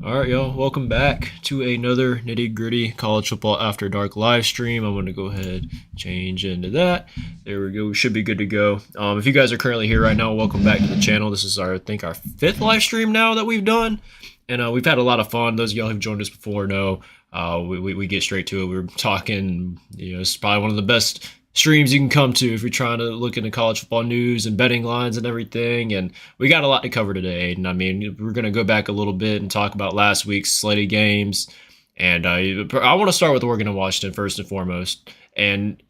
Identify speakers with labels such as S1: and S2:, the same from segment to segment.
S1: All right, y'all. Welcome back to another nitty gritty college football after dark live stream. I'm going to go ahead change into that. There we go. We should be good to go. If you guys are currently here right now, welcome back to the channel. This is I think our fifth live stream now that we've done, and we've had a lot of fun. Those of y'all who've joined us before know we get straight to it. We're talking. It's probably one of the best streams you can come to if you're trying to look into college football news and betting lines and everything. And we got a lot to cover today, Aiden. I mean, we're going to go back a little bit and talk about last week's slated games. And I want to start with Oregon and Washington first and foremost. And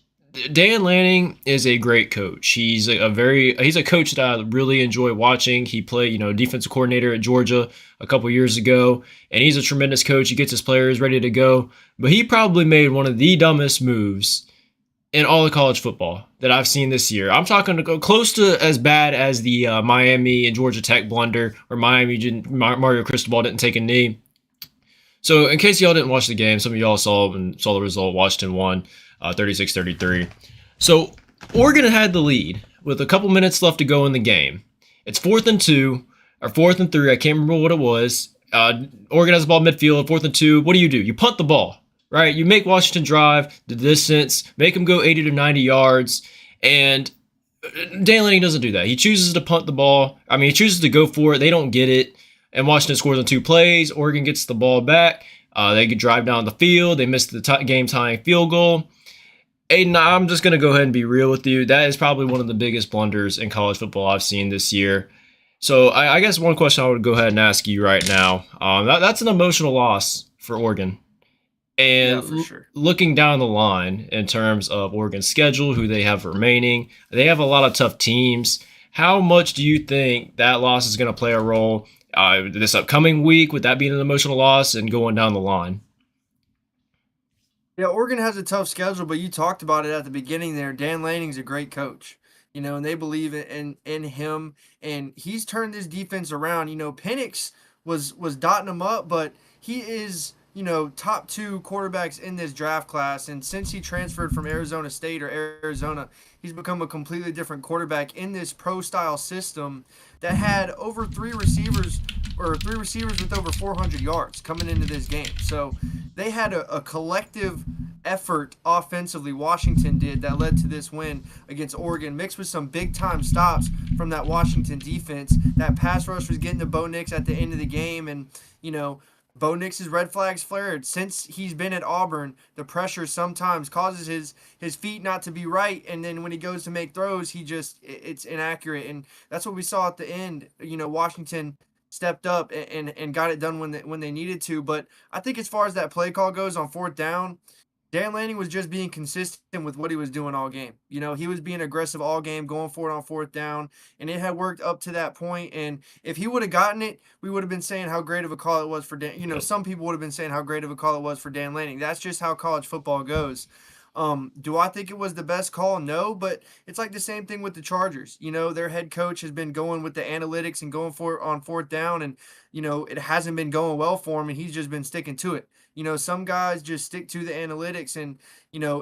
S1: Dan Lanning is a great coach. He's a coach that I really enjoy watching. He played, defensive coordinator at Georgia a couple years ago, and he's a tremendous coach. He gets his players ready to go. But he probably made one of the dumbest moves in all of college football that I've seen this year. I'm talking to go close to as bad as the Miami and Georgia Tech blunder, where Mario Cristobal didn't take a knee. So in case y'all didn't watch the game, some of y'all saw the result. Washington won 36-33. So Oregon had the lead with a couple minutes left to go in the game. It's 4th and 2 or 4th and 3. I can't remember what it was. Oregon has the ball midfield, 4th and 2. What do? You punt the ball. Right, you make Washington drive the distance, make them go 80 to 90 yards, and Dan Lanning doesn't do that. He chooses to punt the ball. He chooses to go for it. They don't get it, and Washington scores on 2 plays. Oregon gets the ball back. They could drive down the field. They missed the game-tying field goal. Aiden, I'm just going to go ahead and be real with you. That is probably one of the biggest blunders in college football I've seen this year. So I guess one question I would go ahead and ask you right now, that's an emotional loss for Oregon. And
S2: yeah, for sure.
S1: Looking down the line in terms of Oregon's schedule, who they have remaining, they have a lot of tough teams. How much do you think that loss is going to play a role this upcoming week, with that being an emotional loss and going down the line?
S2: Yeah, Oregon has a tough schedule, but you talked about it at the beginning there. Dan Lanning's a great coach, and they believe in him, and he's turned this defense around. Penix was dotting him up, but he is – top 2 quarterbacks in this draft class. And since he transferred from Arizona State or Arizona, he's become a completely different quarterback in this pro-style system that had over 3 receivers with over 400 yards coming into this game. So they had a collective effort offensively, Washington did, that led to this win against Oregon, mixed with some big-time stops from that Washington defense. That pass rush was getting to Bo Nix at the end of the game, and, Bo Nix's red flags flared. Since he's been at Auburn, the pressure sometimes causes his feet not to be right, and then when he goes to make throws, it's inaccurate, and that's what we saw at the end. Washington stepped up and got it done when they needed to. But I think as far as that play call goes on 4th down, Dan Lanning was just being consistent with what he was doing all game. He was being aggressive all game, going for it on 4th down, and it had worked up to that point. And if he would have gotten it, we would have been saying how great of a call it was for Dan. Some people would have been saying how great of a call it was for Dan Lanning. That's just how college football goes. Do I think it was the best call? No, but it's like the same thing with the Chargers. Their head coach has been going with the analytics and going for it on 4th down, and, it hasn't been going well for him, and he's just been sticking to it. Some guys just stick to the analytics, and,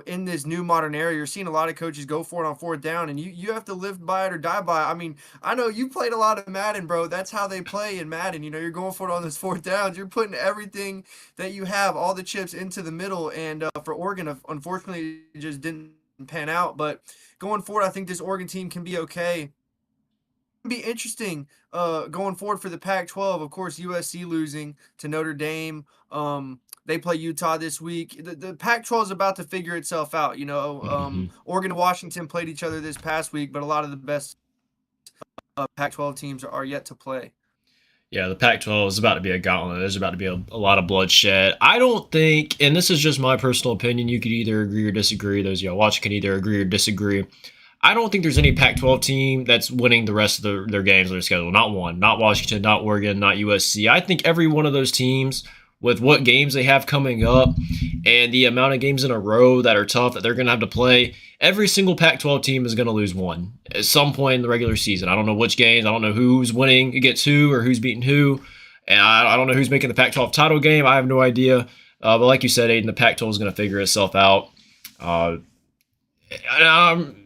S2: in this new modern era, you're seeing a lot of coaches go for it on 4th down, and you have to live by it or die by it. I know you played a lot of Madden, bro. That's how they play in Madden. You're going for it on those 4th downs. You're putting everything that you have, all the chips, into the middle, and for Oregon, unfortunately, it just didn't pan out. But going forward, I think this Oregon team can be okay. Be interesting going forward for the Pac-12. Of course, USC losing to Notre Dame. They play Utah this week. The Pac-12 is about to figure itself out. Oregon and Washington played each other this past week, but a lot of the best Pac-12 teams are yet to play.
S1: Yeah, the Pac-12 is about to be a gauntlet. There's about to be a lot of bloodshed. I don't think, and this is just my personal opinion, you could either agree or disagree. Those of y'all watching can either agree or disagree. I don't think there's any Pac-12 team that's winning the rest of their games on their schedule. Not one. Not Washington, not Oregon, not USC. I think every one of those teams, with what games they have coming up and the amount of games in a row that are tough that they're going to have to play, every single Pac-12 team is going to lose one at some point in the regular season. I don't know which games. I don't know who's winning against who or who's beating who. And I don't know who's making the Pac-12 title game. I have no idea. But like you said, Aiden, the Pac-12 is going to figure itself out.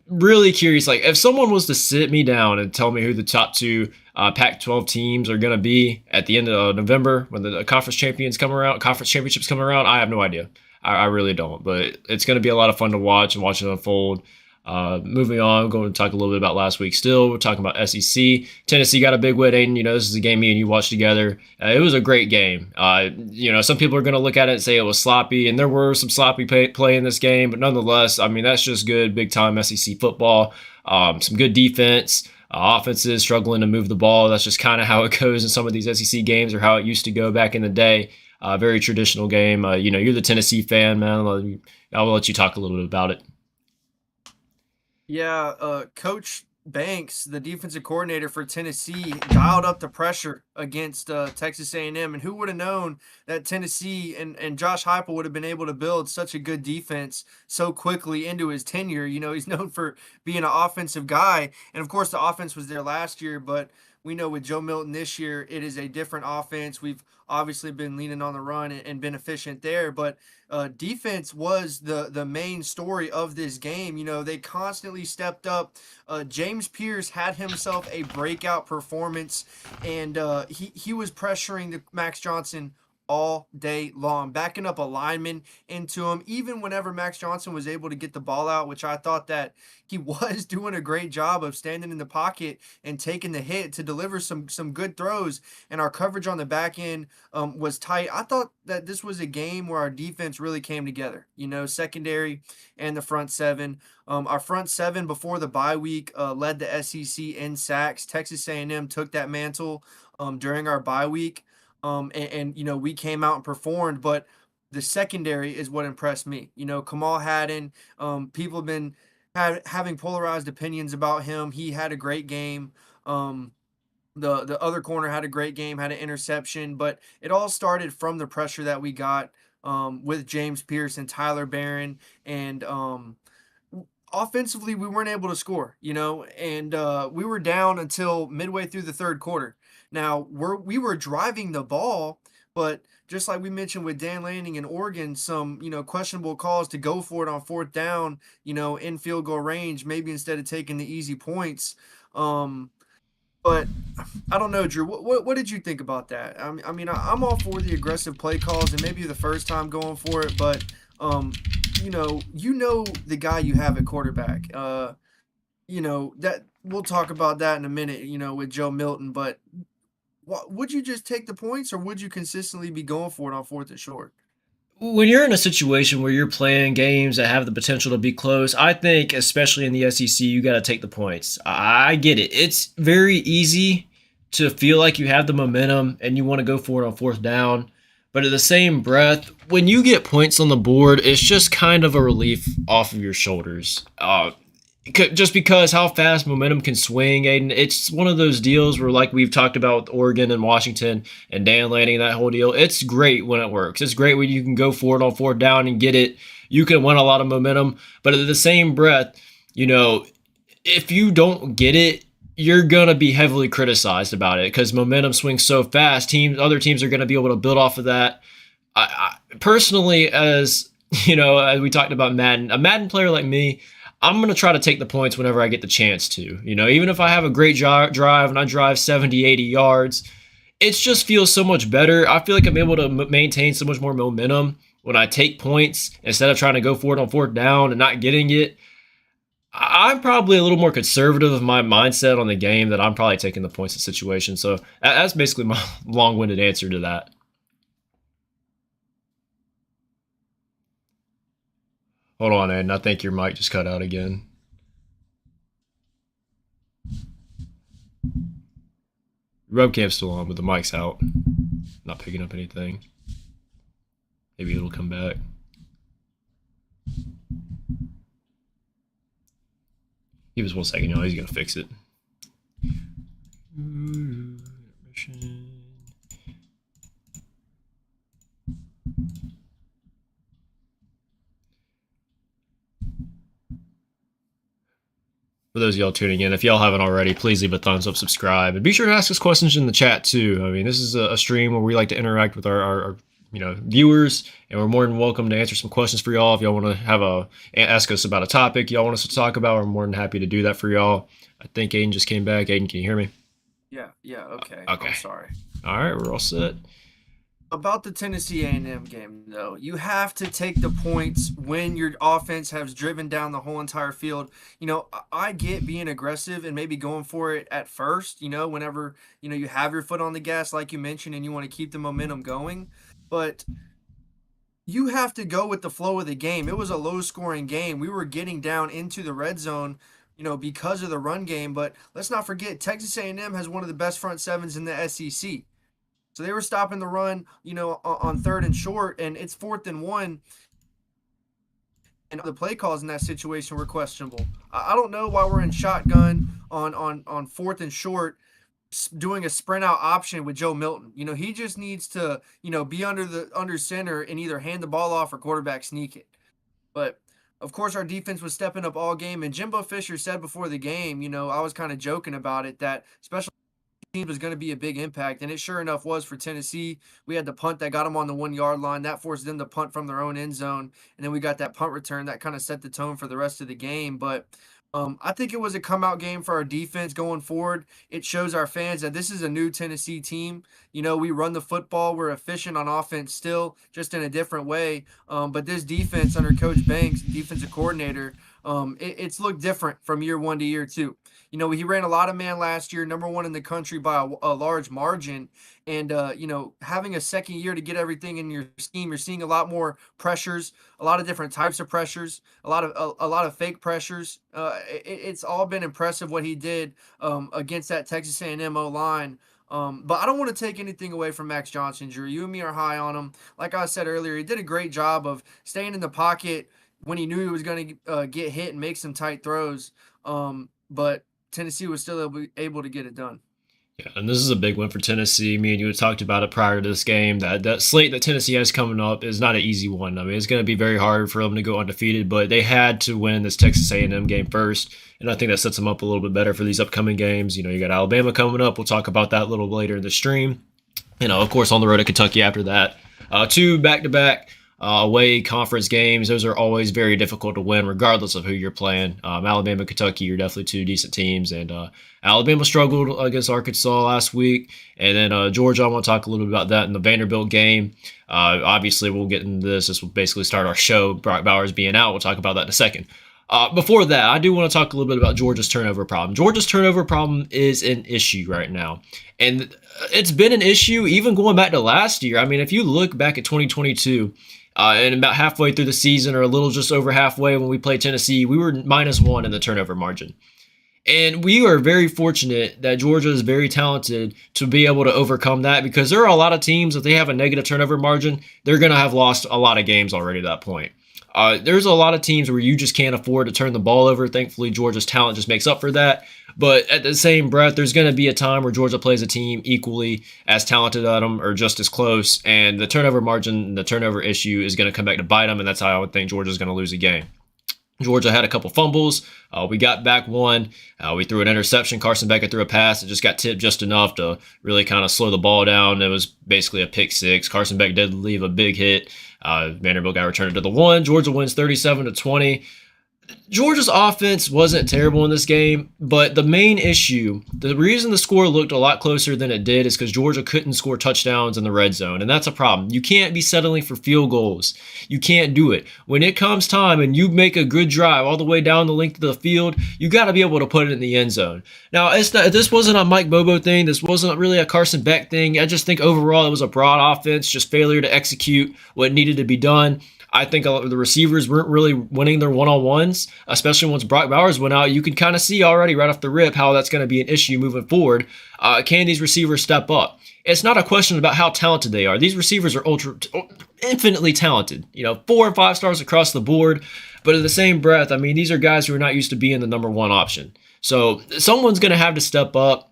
S1: really curious. Like, if someone was to sit me down and tell me who the top two Pac-12 teams are going to be at the end of November when the conference championships come around, I have no idea. I really don't. But it's going to be a lot of fun to watch and watch it unfold. Moving on, I'm going to talk a little bit about last week still. We're talking about SEC. Tennessee got a big win, Aiden. This is a game me and you watched together. It was a great game. Some people are going to look at it and say it was sloppy, and there were some sloppy play in this game, but nonetheless, I mean, that's just good, big-time SEC football. Some good defense. Offenses struggling to move the ball. That's just kind of how it goes in some of these SEC games, or how it used to go back in the day. Very traditional game. You're the Tennessee fan, man. I'll let you talk a little bit about it.
S2: Yeah, Coach Banks, the defensive coordinator for Tennessee, dialed up the pressure against Texas A&M, and who would have known that Tennessee and Josh Heupel would have been able to build such a good defense so quickly into his tenure. He's known for being an offensive guy, and of course the offense was there last year, but we know with Joe Milton this year, it is a different offense. We've obviously been leaning on the run and been efficient there, but defense was the main story of this game. They constantly stepped up. James Pierce had himself a breakout performance, and he was pressuring the Max Johnson all day long, backing up a lineman into him. Even whenever Max Johnson was able to get the ball out, which I thought that he was doing a great job of standing in the pocket and taking the hit to deliver some good throws, and our coverage on the back end was tight. I thought that this was a game where our defense really came together, secondary and the front seven. Our front seven before the bye week led the SEC in sacks. Texas A&M took that mantle during our bye week. We came out and performed, but the secondary is what impressed me. Kamal Haddon, people have been having polarized opinions about him. He had a great game. The other corner had a great game, had an interception, but it all started from the pressure that we got with James Pierce and Tyler Barron, and offensively we weren't able to score, and we were down until midway through the third quarter. Now we were driving the ball, but just like we mentioned with Dan Lanning in Oregon, some questionable calls to go for it on fourth down, in field goal range, maybe instead of taking the easy points. But I don't know, Drew. What did you think about that? I'm all for the aggressive play calls, and maybe the first time going for it, but the guy you have at quarterback. That we'll talk about that in a minute. With Joe Milton, but would you just take the points, or would you consistently be going for it on fourth and short?
S1: When you're in a situation where you're playing games that have the potential to be close, I think, especially in the SEC, you got to take the points. I get it. It's very easy to feel like you have the momentum and you want to go for it on fourth down. But at the same breath, when you get points on the board, it's just kind of a relief off of your shoulders. Just because how fast momentum can swing, Aiden, it's one of those deals where, like we've talked about with Oregon and Washington and Dan Lanning, that whole deal, it's great when it works. It's great when you can go for it on fourth down and get it. You can win a lot of momentum. But at the same breath, if you don't get it, you're going to be heavily criticized about it because momentum swings so fast. Other teams are going to be able to build off of that. I personally, as we talked about Madden, a Madden player like me, I'm going to try to take the points whenever I get the chance to. Even if I have a great drive and I drive 70, 80 yards, it just feels so much better. I feel like I'm able to maintain so much more momentum when I take points instead of trying to go for it on fourth down and not getting it. I'm probably a little more conservative of my mindset on the game, that I'm probably taking the points in situation. So that's basically my long-winded answer to that. Hold on, Ed. I think your mic just cut out again. Your webcam's still on, but the mic's out. Not picking up anything. Maybe it'll come back. Give us 1 second, y'all. He's gonna fix it. For those of y'all tuning in, if y'all haven't already, please leave a thumbs up, subscribe, and be sure to ask us questions in the chat too. I mean, this is a stream where we like to interact with our viewers, and we're more than welcome to answer some questions for y'all. If y'all want to ask us about a topic y'all want us to talk about, we're more than happy to do that for y'all. I think Aiden just came back. Aiden, can you hear me?
S2: Yeah, okay.
S1: Okay.
S2: I'm sorry.
S1: All right, we're all set.
S2: About the Tennessee A&M game, though, you have to take the points when your offense has driven down the whole entire field. I get being aggressive and maybe going for it at first, whenever, you have your foot on the gas, like you mentioned, and you want to keep the momentum going. But you have to go with the flow of the game. It was a low-scoring game. We were getting down into the red zone, because of the run game. But let's not forget, Texas A&M has one of the best front sevens in the SEC. So they were stopping the run, on third and short, and it's 4th and 1. And the play calls in that situation were questionable. I don't know why we're in shotgun on 4th and short, doing a sprint out option with Joe Milton. He just needs to, be under center and either hand the ball off or quarterback sneak it. But of course, our defense was stepping up all game. And Jimbo Fisher said before the game, I was kind of joking about it, that special teams was going to be a big impact, and it sure enough was for Tennessee. We had the punt that got them on the 1-yard line. That forced them to punt from their own end zone, and then we got that punt return that kind of set the tone for the rest of the game. But I think it was a come-out game for our defense going forward. It shows our fans that this is a new Tennessee team. We run the football. We're efficient on offense still, just in a different way. But this defense under Coach Banks, defensive coordinator, it's looked different from year 1 to year 2. He ran a lot of man last year, number 1 in the country by a large margin. And, having a second year to get everything in your scheme, you're seeing a lot more pressures, a lot of different types of pressures, a lot of fake pressures. It's all been impressive what he did against that Texas A&M O-line. But I don't want to take anything away from Max Johnson, Drew. You and me are high on him. Like I said earlier, he did a great job of staying in the pocket when he knew he was going to get hit and make some tight throws. But Tennessee was still able to get it done.
S1: Yeah, and this is a big one for Tennessee. Me and you had talked about it prior to this game. That slate that Tennessee has coming up is not an easy one. I mean, it's going to be very hard for them to go undefeated, but they had to win this Texas A&M game first, and I think that sets them up a little bit better for these upcoming games. You got Alabama coming up. We'll talk about that a little later in the stream. Of course, on the road to Kentucky after that. 2 back-to-back away conference games. Those are always very difficult to win, regardless of who you're playing. Alabama, Kentucky are definitely 2 decent teams, and Alabama struggled against Arkansas last week, and then Georgia. I want to talk a little bit about that in the Vanderbilt game. Obviously, we'll get into this. This will basically start our show. Brock Bowers being out. We'll talk about that in a second. Before that, I do want to talk a little bit about Georgia's turnover problem. Georgia's turnover problem is an issue right now, and it's been an issue even going back to last year. I mean, if you look back at 2022, and about halfway through the season, or a little just over halfway when we played Tennessee, we were -1 in the turnover margin. And we are very fortunate that Georgia is very talented to be able to overcome that, because there are a lot of teams, if they have a negative turnover margin, they're going to have lost a lot of games already at that point. There's a lot of teams where you just can't afford to turn the ball over. Thankfully, Georgia's talent just makes up for that. But at the same breath, there's going to be a time where Georgia plays a team equally as talented at them or just as close, and the turnover margin, the turnover issue is going to come back to bite them, and that's how I would think Georgia's going to lose a game. Georgia had a couple fumbles. We got back one. We threw an interception. Carson Becker threw a pass. It just got tipped just enough to really kind of slow the ball down. It was basically a pick six. Carson Beck did leave a big hit. Vanderbilt got returned to the 1. Georgia wins 37-20. Georgia's offense wasn't terrible in this game, but the main issue, the reason the score looked a lot closer than it did, is because Georgia couldn't score touchdowns in the red zone, and that's a problem. You can't be settling for field goals. You can't do it. When it comes time and you make a good drive all the way down the length of the field, you got to be able to put it in the end zone. Now, this wasn't a Mike Bobo thing. This wasn't really a Carson Beck thing. I just think overall it was a broad offense, just failure to execute what needed to be done. I think the receivers weren't really winning their one-on-ones, especially once Brock Bowers went out. You can kind of see already right off the rip how that's going to be an issue moving forward. Can these receivers step up? It's not a question about how talented they are. These receivers are infinitely talented, 4 and 5 stars across the board. But in the same breath, I mean, these are guys who are not used to being the number one option. So someone's going to have to step up.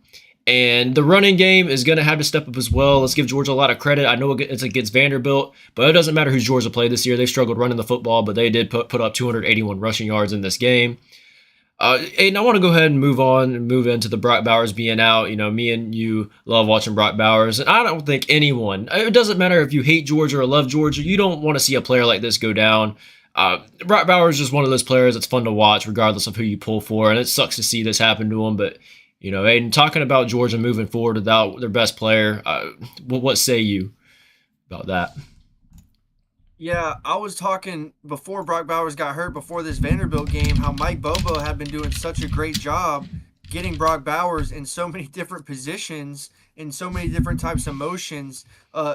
S1: And the running game is going to have to step up as well. Let's give Georgia a lot of credit. I know it's against Vanderbilt, but it doesn't matter who Georgia played this year. They struggled running the football, but they did put up 281 rushing yards in this game. Aiden, I want to go ahead and move on and move into the Brock Bowers being out. You know, me and you love watching Brock Bowers, and I don't think anyone, it doesn't matter if you hate Georgia or love Georgia, you don't want to see a player like this go down. Brock Bowers is just one of those players that's fun to watch, regardless of who you pull for, and it sucks to see this happen to him. But you know, Aiden, talking about Georgia moving forward without their best player, what say you about that?
S2: Yeah, I was talking before Brock Bowers got hurt before this Vanderbilt game, how Mike Bobo had been doing such a great job getting Brock Bowers in so many different positions, in so many different types of motions,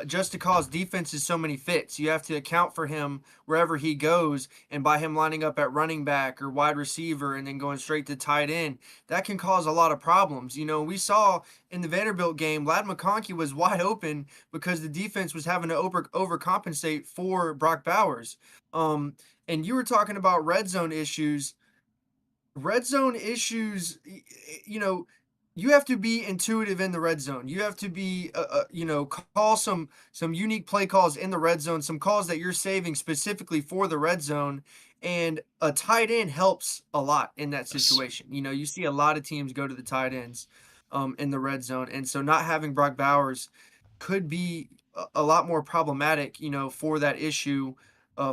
S2: just to cause defenses so many fits. You have to account for him wherever he goes, and by him lining up at running back or wide receiver and then going straight to tight end, that can cause a lot of problems. You know, we saw in the Vanderbilt game, Lad McConkey was wide open because the defense was having to overcompensate for Brock Bowers. And you were talking about red zone issues, you know, you have to be intuitive in the red zone. You have to be, you know, call some unique play calls in the red zone, some calls that you're saving specifically for the red zone. And a tight end helps a lot in that
S1: Yes.
S2: situation. You know, you see a lot of teams go to the tight ends in the red zone, and so not having Brock Bowers could be a lot more problematic, you know, for that issue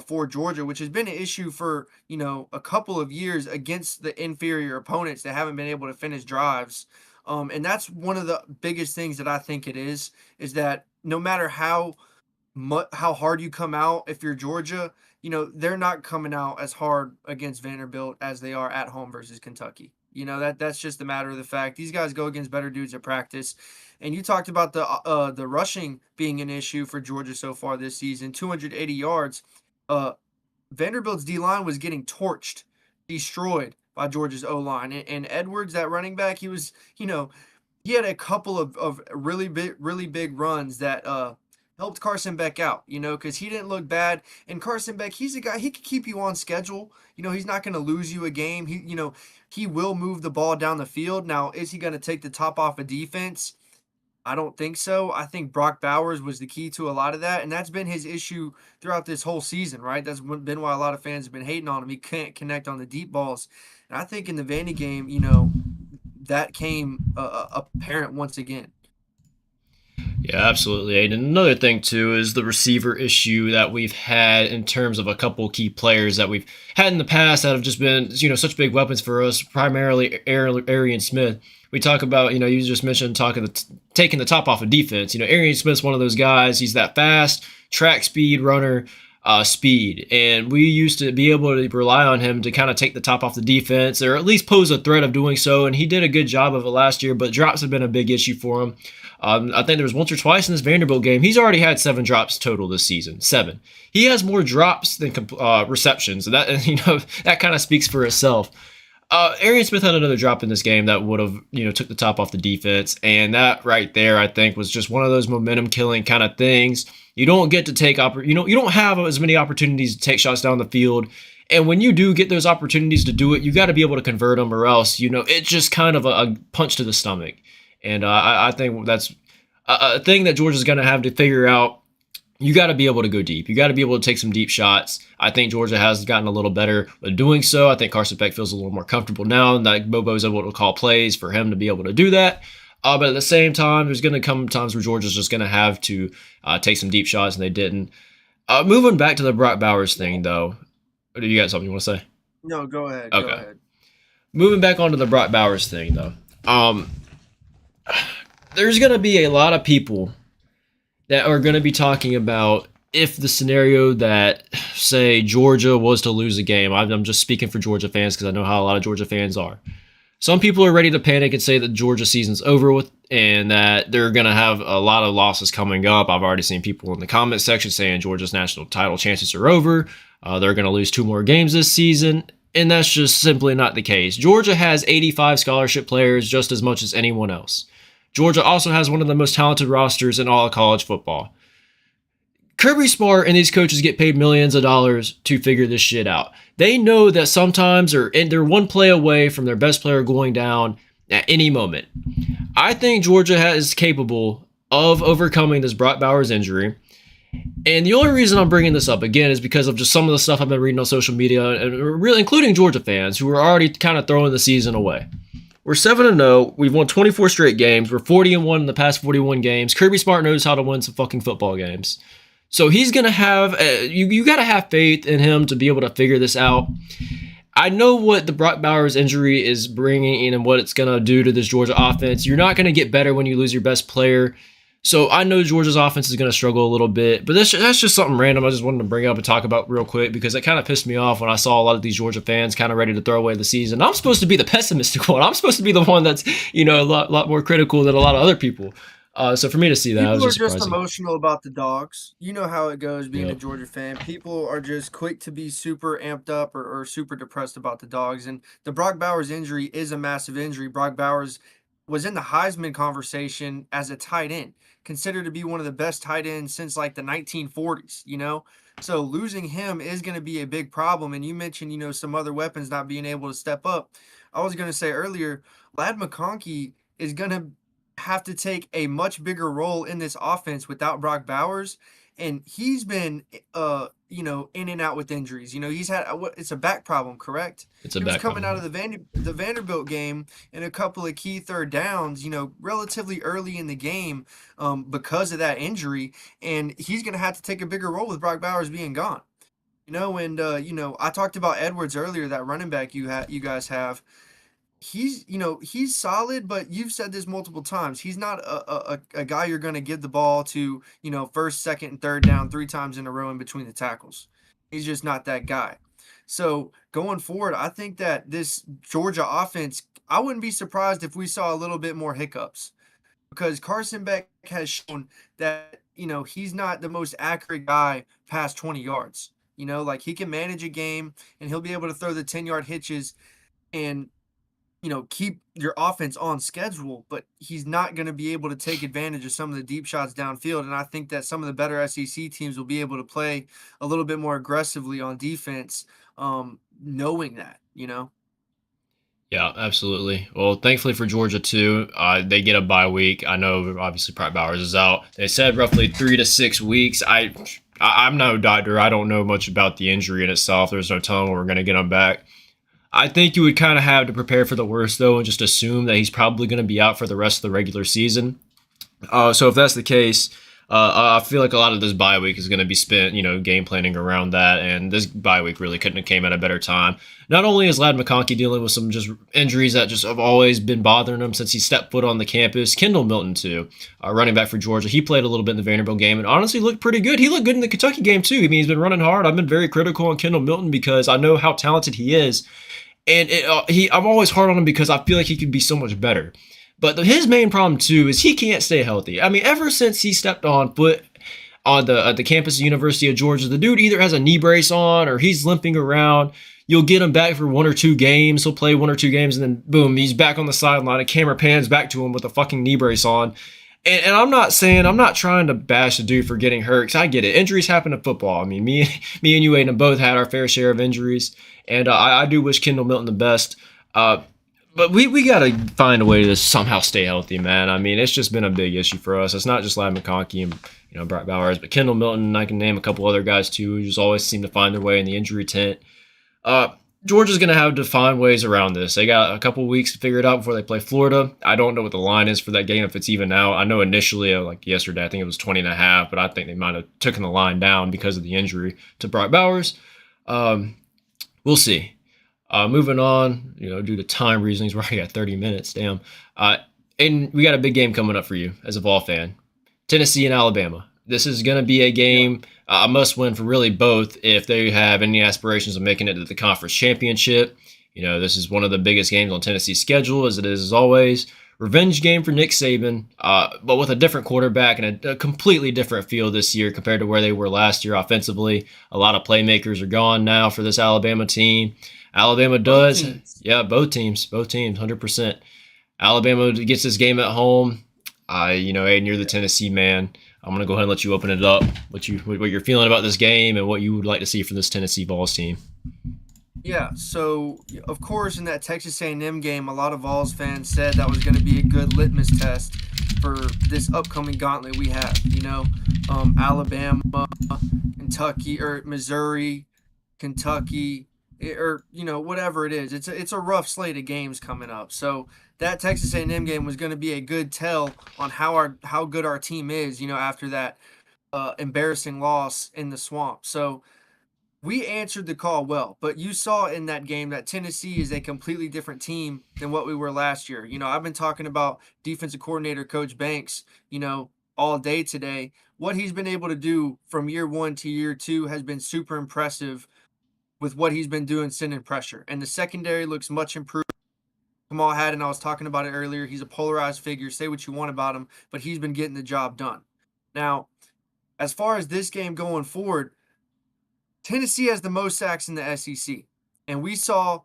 S2: for Georgia, which has been an issue for, you know, a couple of years against the inferior opponents that haven't been able to finish drives. And that's one of the biggest things that I think it is that no matter how hard you come out, if you're Georgia, you know, they're not coming out as hard against Vanderbilt as they are at home versus Kentucky. You know, that's just a matter of the fact. These guys go against better dudes at practice. And you talked about the rushing being an issue for Georgia so far this season, 280 yards. Uh Vanderbilt's D line was getting torched, destroyed by Georgia's O line. And Edwards, that running back, he was, you know, he had a couple of really big runs that helped Carson Beck out, you know, because he didn't look bad. And Carson Beck, he's a guy, he could keep you on schedule. You know, he's not going to lose you a game. You know, he will move the ball down the field. Now, is he going to take the top off a defense? I don't think so. I think Brock Bowers was the key to a lot of that, and that's been his issue throughout this whole season, right? That's been why a lot of fans have been hating on him. He can't connect on the deep balls. And I think in the Vandy game, you know, that came apparent once again.
S1: Yeah, absolutely. And another thing too is the receiver issue that we've had in terms of a couple key players that we've had in the past that have just been, you know, such big weapons for us. Primarily, Arian Smith. We talk about, you know, you just mentioned taking the top off of defense. You know, Arian Smith's one of those guys. He's that fast track speed runner. Speed, and we used to be able to rely on him to kind of take the top off the defense, or at least pose a threat of doing so. And he did a good job of it last year, but drops have been a big issue for him. I think there was once or twice in this Vanderbilt game. He's already had 7 drops total this season. 7. He has more drops than receptions, and that you know that kind of speaks for itself. Arian Smith had another drop in this game that would have, you know, took the top off the defense, and that right there, I think, was just one of those momentum-killing kind of things. You don't get to take you don't have as many opportunities to take shots down the field, and when you do get those opportunities to do it, you got to be able to convert them, or else, you know, it's just kind of a punch to the stomach. And I think that's a thing that Georgia's going to have to figure out. You got to be able to go deep. You got to be able to take some deep shots. I think Georgia has gotten a little better at doing so. I think Carson Beck feels a little more comfortable now, and that Bobo's able to call plays for him to be able to do that. But at the same time, there's going to come times where Georgia's just going to have to take some deep shots, and they didn't. Moving back to the Brock Bowers thing, though, do you got something you want to say?
S2: No, go ahead. Go
S1: Okay.
S2: ahead.
S1: Moving back onto the Brock Bowers thing, though. There's going to be a lot of people that are going to be talking about if the scenario that, say, Georgia was to lose a game. I'm just speaking for Georgia fans because I know how a lot of Georgia fans are. Some people are ready to panic and say that Georgia season's over with and that they're going to have a lot of losses coming up. I've already seen people in the comment section saying Georgia's national title chances are over. They're going to lose 2 more games this season. And that's just simply not the case. Georgia has 85 scholarship players, just as much as anyone else. Georgia also has one of the most talented rosters in all of college football. Kirby Smart and these coaches get paid millions of dollars to figure this shit out. They know that sometimes they're one play away from their best player going down at any moment. I think Georgia is capable of overcoming this Brock Bowers injury And the only reason I'm bringing this up again is because of just some of the stuff I've been reading on social media, and really including Georgia fans who are already kind of throwing the season away. We're 7-0. We've won 24 straight games. We're 40-1 in the past 41 games. Kirby Smart knows how to win some fucking football games. So he's gonna have you got to have faith in him to be able to figure this out. I know what the Brock Bowers injury is bringing in and what it's gonna do to this Georgia offense. You're not gonna get better when you lose your best player. So I know Georgia's offense is going to struggle a little bit, but that's just something random I just wanted to bring up and talk about real quick because it kind of pissed me off when I saw a lot of these Georgia fans kind of ready to throw away the season. I'm supposed to be the pessimistic one. I'm supposed to be the one that's, a lot more critical than a lot of other people. So for me to see that,
S2: People
S1: was
S2: are
S1: just
S2: just
S1: surprising.
S2: emotional about the dogs. You know how it goes being a
S1: Yep.
S2: Georgia fan. People are just quick to be super amped up or super depressed about the dogs. And the Brock Bowers injury is a massive injury. Brock Bowers was in the Heisman conversation as a tight end, considered to be one of the best tight ends since like the 1940s, you know? So losing him is going to be a big problem. And you mentioned, some other weapons not being able to step up. I was going to say earlier, Lad McConkey is going to have to take a much bigger role in this offense without Brock Bowers. And he's been, in and out with injuries. He's had it's a back problem, correct?
S1: It's a
S2: He was
S1: back
S2: coming out
S1: problem.
S2: of the Vanderbilt game in a couple of key third downs, relatively early in the game, because of that injury, and he's going to have to take a bigger role with Brock Bowers being gone. I talked about Edwards earlier, that running back you guys have. He's solid, but you've said this multiple times. He's not a guy you're going to give the ball to, first, second, and third down 3 times in a row in between the tackles. He's just not that guy. So going forward, I think that this Georgia offense, I wouldn't be surprised if we saw a little bit more hiccups because Carson Beck has shown that, he's not the most accurate guy past 20 yards. Like he can manage a game and he'll be able to throw the 10-yard hitches and keep your offense on schedule, but he's not going to be able to take advantage of some of the deep shots downfield. And I think that some of the better SEC teams will be able to play a little bit more aggressively on defense, knowing that.
S1: Yeah, absolutely. Well, thankfully for Georgia too, they get a bye week. I know obviously Pratt Bowers is out. They said roughly 3 to 6 weeks. I'm no doctor. I don't know much about the injury in itself. There's no telling when we're going to get him back. I think you would kind of have to prepare for the worst though, and just assume that he's probably going to be out for the rest of the regular season. So if that's the case, I feel like a lot of this bye week is going to be spent, game planning around that. And this bye week really couldn't have came at a better time. Not only is Lad McConkey dealing with some just injuries that just have always been bothering him since he stepped foot on the campus. Kendall Milton too, running back for Georgia. He played a little bit in the Vanderbilt game and honestly looked pretty good. He looked good in the Kentucky game too. I mean, he's been running hard. I've been very critical on Kendall Milton because I know how talented he is. And I'm always hard on him because I feel like he could be so much better. But his main problem too is he can't stay healthy. I mean, ever since he stepped on foot on the campus of the University of Georgia, the dude either has a knee brace on or he's limping around. You'll get him back for 1 or 2 games. He'll play 1 or 2 games and then boom, he's back on the sideline. A camera pans back to him with a fucking knee brace on. And I'm not trying to bash the dude for getting hurt because I get it. Injuries happen in football. I mean, me and you, Aiden, both had our fair share of injuries. And I do wish Kendall Milton the best. But we got to find a way to somehow stay healthy, man. I mean, it's just been a big issue for us. It's not just Lad McConkey and Brock Bowers, but Kendall Milton. I can name a couple other guys too who just always seem to find their way in the injury tent. Georgia's going to have to find ways around this. They got a couple weeks to figure it out before they play Florida. I don't know what the line is for that game, if it's even out. I know initially, like yesterday, I think it was 20.5, but I think they might have taken the line down because of the injury to Brock Bowers. We'll see. Moving on, due to time reasons, we're already at 30 minutes. Damn. And we got a big game coming up for you as a Vol fan. Tennessee and Alabama. This is going to be a game, a must-win for really both if they have any aspirations of making it to the conference championship. This is one of the biggest games on Tennessee's schedule, as it is as always. Revenge game for Nick Saban, but with a different quarterback and a completely different feel this year compared to where they were last year offensively. A lot of playmakers are gone now for this Alabama team. Alabama does. Both teams, 100%. Alabama gets this game at home. Aiden, you're the Tennessee man. I'm going to go ahead and let you open it up, what you're feeling about this game and what you would like to see for this Tennessee Vols team.
S2: Yeah, so of course in that Texas A&M game, a lot of Vols fans said that was going to be a good litmus test for this upcoming gauntlet we have. Alabama, Kentucky, or Missouri, Kentucky, or whatever it is. It's a rough slate of games coming up. So that Texas A&M game was going to be a good tell on how good our team is. After that embarrassing loss in the swamp. So we answered the call well, but you saw in that game that Tennessee is a completely different team than what we were last year. I've been talking about defensive coordinator Coach Banks, all day today. What he's been able to do from year 1 to year 2 has been super impressive with what he's been doing sending pressure. And the secondary looks much improved. Kamal Haddon, I was talking about it earlier. He's a polarized figure. Say what you want about him, but he's been getting the job done. Now, as far as this game going forward, Tennessee has the most sacks in the SEC. And we saw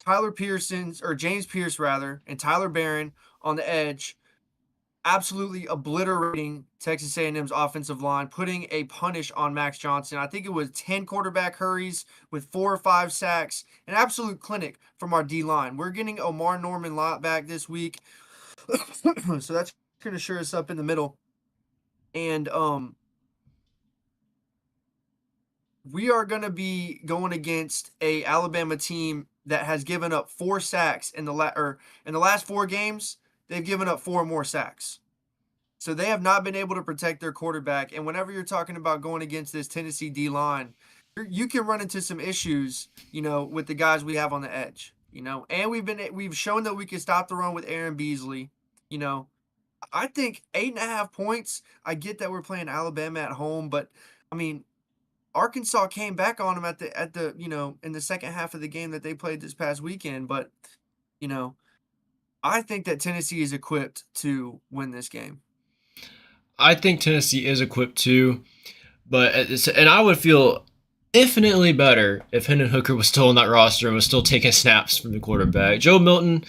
S2: James Pierce rather, and Tyler Barron on the edge absolutely obliterating Texas A&M's offensive line, putting a punish on Max Johnson. I think it was 10 quarterback hurries with 4 or 5 sacks. An absolute clinic from our D-line. We're getting Omar Norman back this week. So that's going to sure us up in the middle. And we are going to be going against a Alabama team that has given up 4 sacks in the last 4 games. They've given up 4 more sacks. So they have not been able to protect their quarterback. And whenever you're talking about going against this Tennessee D-line, you can run into some issues, with the guys we have on the edge, And we've shown that we can stop the run with Aaron Beasley. I think 8.5 points. I get that we're playing Alabama at home, but I mean, Arkansas came back on them at the in the second half of the game that they played this past weekend. But I think that Tennessee is equipped to win this game.
S1: I think Tennessee is equipped too, and I would feel infinitely better if Hendon Hooker was still on that roster and was still taking snaps from the quarterback. Joe Milton,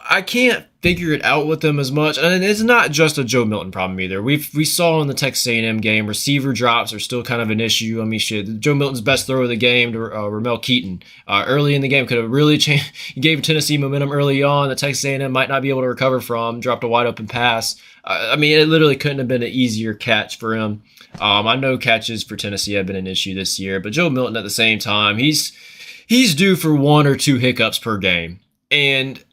S1: I can't figure it out with them as much, and it's not just a Joe Milton problem either. We saw in the Texas A&M game, receiver drops are still kind of an issue. I mean, shit, Joe Milton's best throw of the game to Ramel Keaton early in the game could have really changed. He gave Tennessee momentum early on that Texas A&M might not be able to recover from. Dropped a wide open pass. I mean, it literally couldn't have been an easier catch for him. I know catches for Tennessee have been an issue this year, but Joe Milton at the same time, he's due for 1 or 2 hiccups per game, and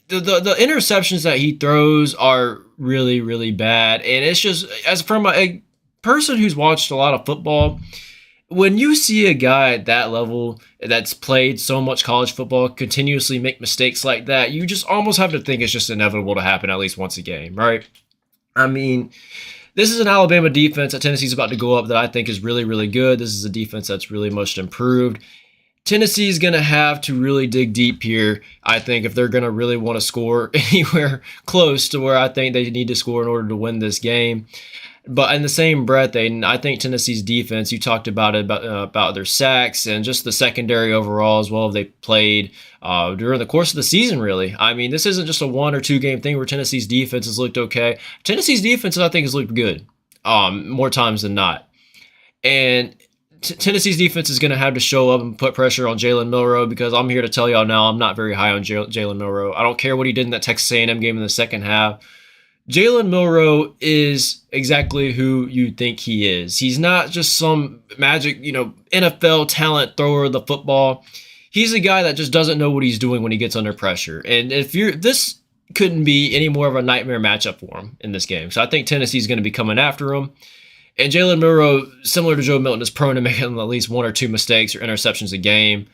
S1: the interceptions that he throws are really, really bad. And it's just, as from a person who's watched a lot of football, when you see a guy at that level that's played so much college football continuously make mistakes like that, you just almost have to think it's just inevitable to happen at least once a game, right? I mean, this is an Alabama defense that Tennessee's about to go up that I think is really, really good. This is a defense that's really much improved. Tennessee's going to have to really dig deep here, I think, if they're going to really want to score anywhere close to where I think they need to score in order to win this game. But in the same breath, Aiden, I think Tennessee's defense, you talked about it, about their sacks and just the secondary overall as well. They played during the course of the season, really. I mean, this isn't just a 1 or 2 game thing where Tennessee's defense has looked okay. Tennessee's defense, I think, has looked good more times than not. And Tennessee's defense is going to have to show up and put pressure on Jalen Milroe, because I'm here to tell y'all now I'm not very high on Jalen Milroe. I don't care what he did in that Texas A&M game in the second half. Jalen Milroe is exactly who you think he is. He's not just some magic, NFL talent thrower of the football. He's a guy that just doesn't know what he's doing when he gets under pressure. And this couldn't be any more of a nightmare matchup for him in this game. So I think Tennessee's going to be coming after him. And Jalen Milroe, similar to Joe Milton, is prone to making at least 1 or 2 mistakes or interceptions a game.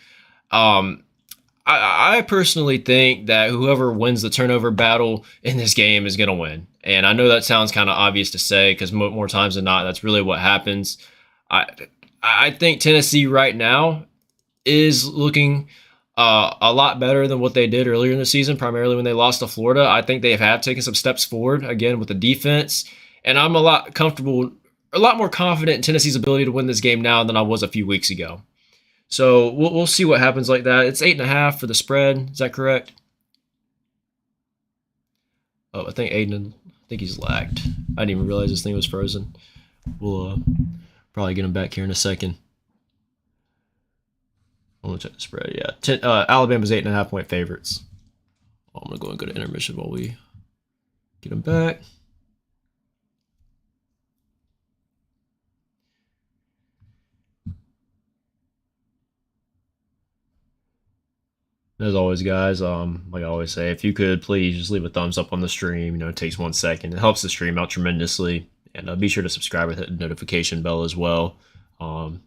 S1: I personally think that whoever wins the turnover battle in this game is going to win. And I know that sounds kind of obvious to say, because more times than not, that's really what happens. I think Tennessee right now is looking a lot better than what they did earlier in the season, primarily when they lost to Florida. I think they have taken some steps forward, again, with the defense. And I'm a lot more confident in Tennessee's ability to win this game now than I was a few weeks ago. So we'll see what happens like that. It's 8.5 for the spread. Is that correct? Oh, I think he's lagged. I didn't even realize this thing was frozen. We'll probably get him back here in a second. I'm going to check the spread. Yeah, Alabama's 8.5 point favorites. I'm going to go and go to intermission while we Get him back. As always, guys, like I always say, if you could please just leave a thumbs up on the stream. You know, it takes 1 second. It helps the stream out tremendously. And be sure to subscribe with the notification bell as well.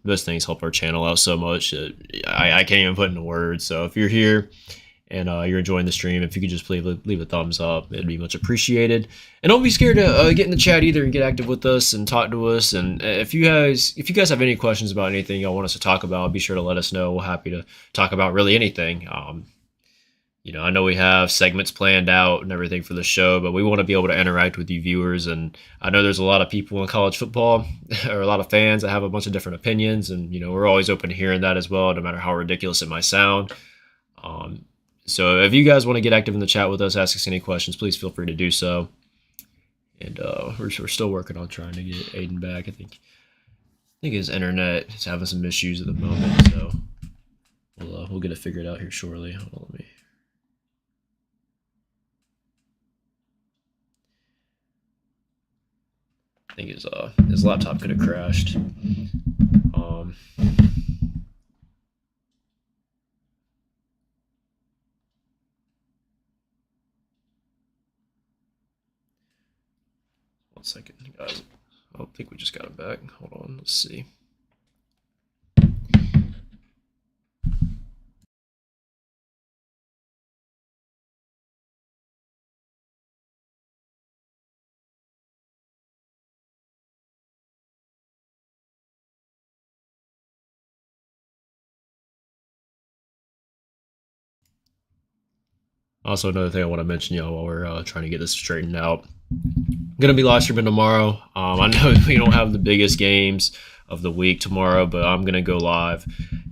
S1: Those things help our channel out so much that I can't even put into words. So if you're here and you're enjoying the stream, if you could just please leave a thumbs up, it'd be much appreciated. And don't be scared to get in the chat either and get active with us and talk to us. And if you guys have any questions about anything y'all want us to talk about, be sure to let us know. We're happy to talk about really anything. You know, I know we have segments planned out and everything for the show, but we want to be able to interact with you viewers. And I know there's a lot of people in college football or a lot of fans that have a bunch of different opinions. And, you know, we're always open to hearing that as well, no matter how ridiculous it might sound. So if you guys want to get active in the chat with us, ask us any questions, please feel free to do so. And we're still working on trying to get Aiden back. I think his internet is having some issues at the moment, so we'll get it figured out here shortly. Hold on, let me. I think his laptop could have crashed. 1 second, guys. I don't think we just got him back. Hold on, let's see. Also, another thing I want to mention, y'all, while we're trying to get this straightened out, I'm gonna be live streaming tomorrow. I know we don't have the biggest games of the week tomorrow, but I'm gonna go live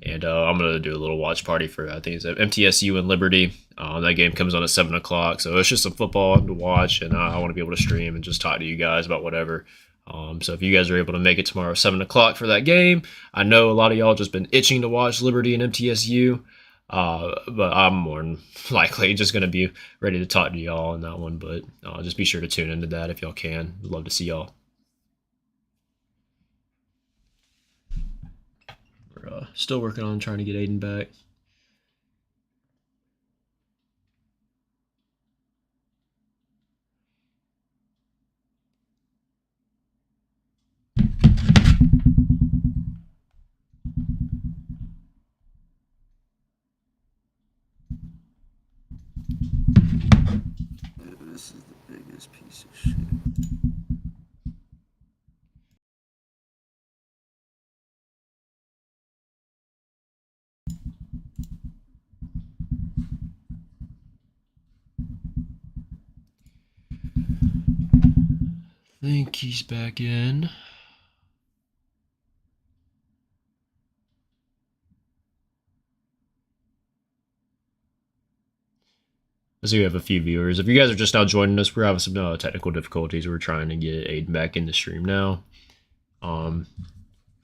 S1: and I'm gonna do a little watch party for I think it's MTSU and Liberty. That game comes on at 7 o'clock, so it's just some football to watch, and I want to be able to stream and just talk to you guys about whatever. So if you guys are able to make it tomorrow 7 o'clock for that game, I know a lot of y'all just been itching to watch Liberty and MTSU. But I'm more than likely just going to be ready to talk to y'all on that one. But just be sure to tune into that if y'all can. We'd love to see y'all. We're still working on trying to get Aiden back.
S2: This is the biggest piece of shit.
S1: I think he's back in. I see we have a few viewers. If you guys are just now joining us, we're having some technical difficulties. We're trying to get Aiden back in the stream now. For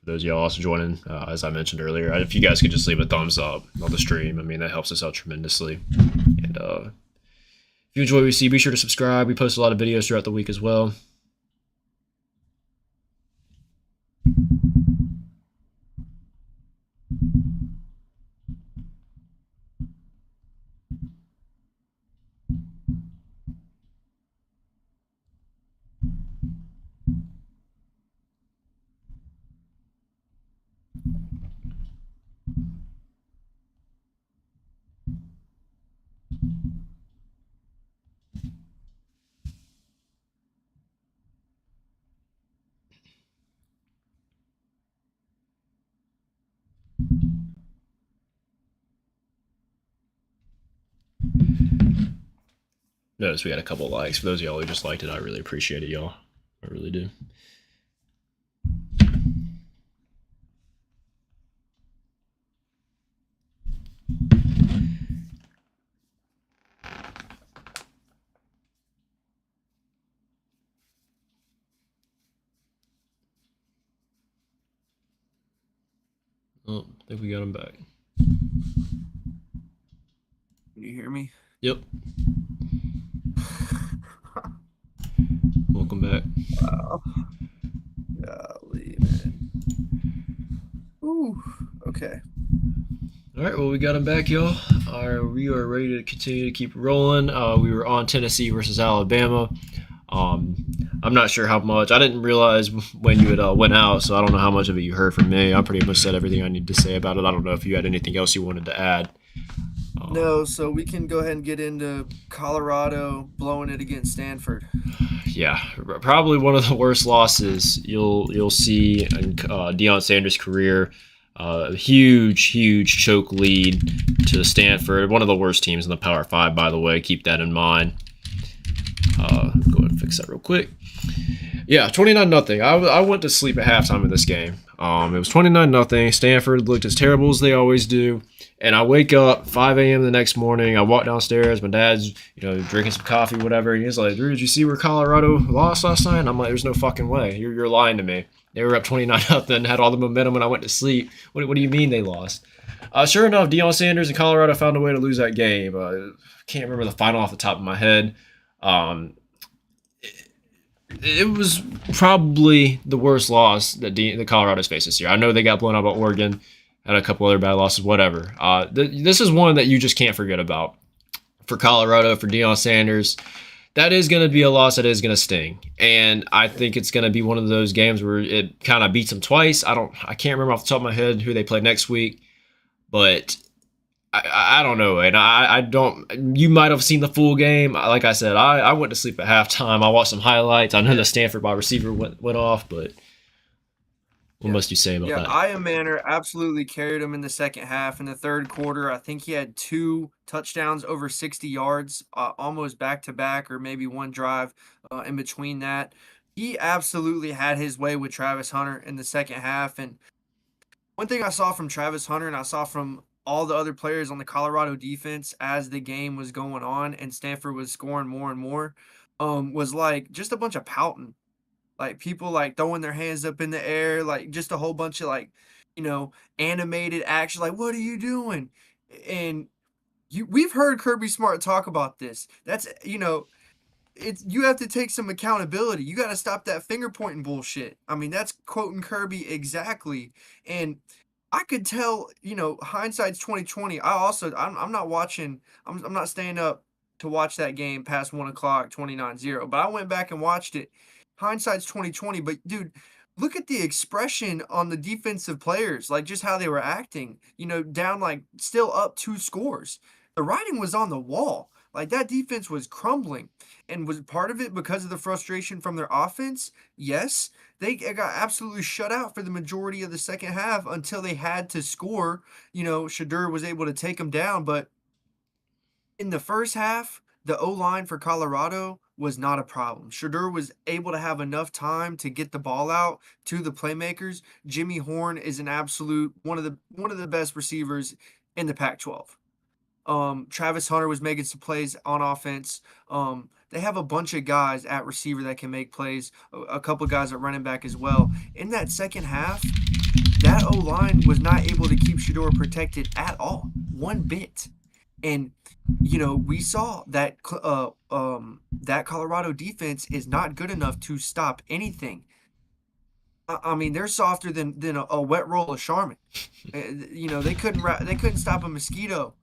S1: those of y'all also joining, as I mentioned earlier, if you guys could just leave a thumbs up on the stream, I mean, that helps us out tremendously. And if you enjoy what we see, be sure to subscribe. We post a lot of videos throughout the week as well. Notice we had a couple of likes. For those of y'all who just liked it, I really appreciate it, y'all. I really do. Oh, I think we got him back.
S2: Can you hear me?
S1: Yep. Welcome back.
S2: Wow. Golly, man. Ooh. Okay.
S1: All right, well, we got him back, y'all. We are ready to continue to keep rolling. We were on Tennessee versus Alabama. Um, I'm not sure how much. I didn't realize when you had went out, so I don't know how much of it you heard from me. I pretty much said everything I need to say about it. I don't know if you had anything else you wanted to add.
S2: No, so we can go ahead and get into Colorado blowing it against Stanford.
S1: Yeah, probably one of the worst losses you'll see in Deion Sanders' career. Huge choke lead to Stanford, one of the worst teams in the Power Five, by the way. Keep that in mind. Go ahead and fix that real quick. Yeah, 29-0. I went to sleep at halftime in this game. It was 29-0. Stanford looked as terrible as they always do. And I wake up 5 a.m. the next morning. I walk downstairs. My dad's, drinking some coffee, whatever. And he's like, Drew, did you see where Colorado lost last night? And I'm like, there's no fucking way. You're lying to me. They were up 29-0, had all the momentum when I went to sleep. What do you mean they lost? Sure enough, Deion Sanders and Colorado found a way to lose that game. Can't remember the final off the top of my head. It was probably the worst loss that the Colorado's faced this year. I know they got blown out by Oregon, had a couple other bad losses, whatever. This is one that you just can't forget about. For Colorado, for Deion Sanders, that is going to be a loss that is going to sting. And I think it's going to be one of those games where it kind of beats them twice. I can't remember off the top of my head who they play next week, but I don't know, and I don't. You might have seen the full game. Like I said, I went to sleep at halftime. I watched some highlights. I know the Stanford wide receiver went off, but what must you say about that?
S2: Ian Manor absolutely carried him in the second half. In the third quarter, I think he had 2 touchdowns over 60 yards, almost back to back, or maybe one drive in between that. He absolutely had his way with Travis Hunter in the second half. And one thing I saw from Travis Hunter, and I saw from all the other players on the Colorado defense as the game was going on and Stanford was scoring more and more, was like just a bunch of pouting. Like people like throwing their hands up in the air, like just a whole bunch of like, animated action, like, what are you doing? And we've heard Kirby Smart talk about this. That's, you have to take some accountability. You got to stop that finger pointing bullshit. I mean, that's quoting Kirby exactly. And I could tell, hindsight's 2020. I'm not watching. I'm not staying up to watch that game past 1:00, 29-0. But I went back and watched it. Hindsight's 2020. But dude, look at the expression on the defensive players, like just how they were acting. Down like still up 2 scores. The writing was on the wall. Like that defense was crumbling, and was part of it because of the frustration from their offense. Yes. They got absolutely shut out for the majority of the second half until they had to score. Shedeur was able to take them down. But in the first half, the O-line for Colorado was not a problem. Shedeur was able to have enough time to get the ball out to the playmakers. Jimmy Horn is an absolute one of the best receivers in the Pac-12. Travis Hunter was making some plays on offense. They have a bunch of guys at receiver that can make plays, a couple of guys at running back as well. In that second half, that O-line was not able to keep Shedeur protected at all, one bit. And, we saw that that Colorado defense is not good enough to stop anything. I mean, they're softer than a wet roll of Charmin. They couldn't stop a mosquito.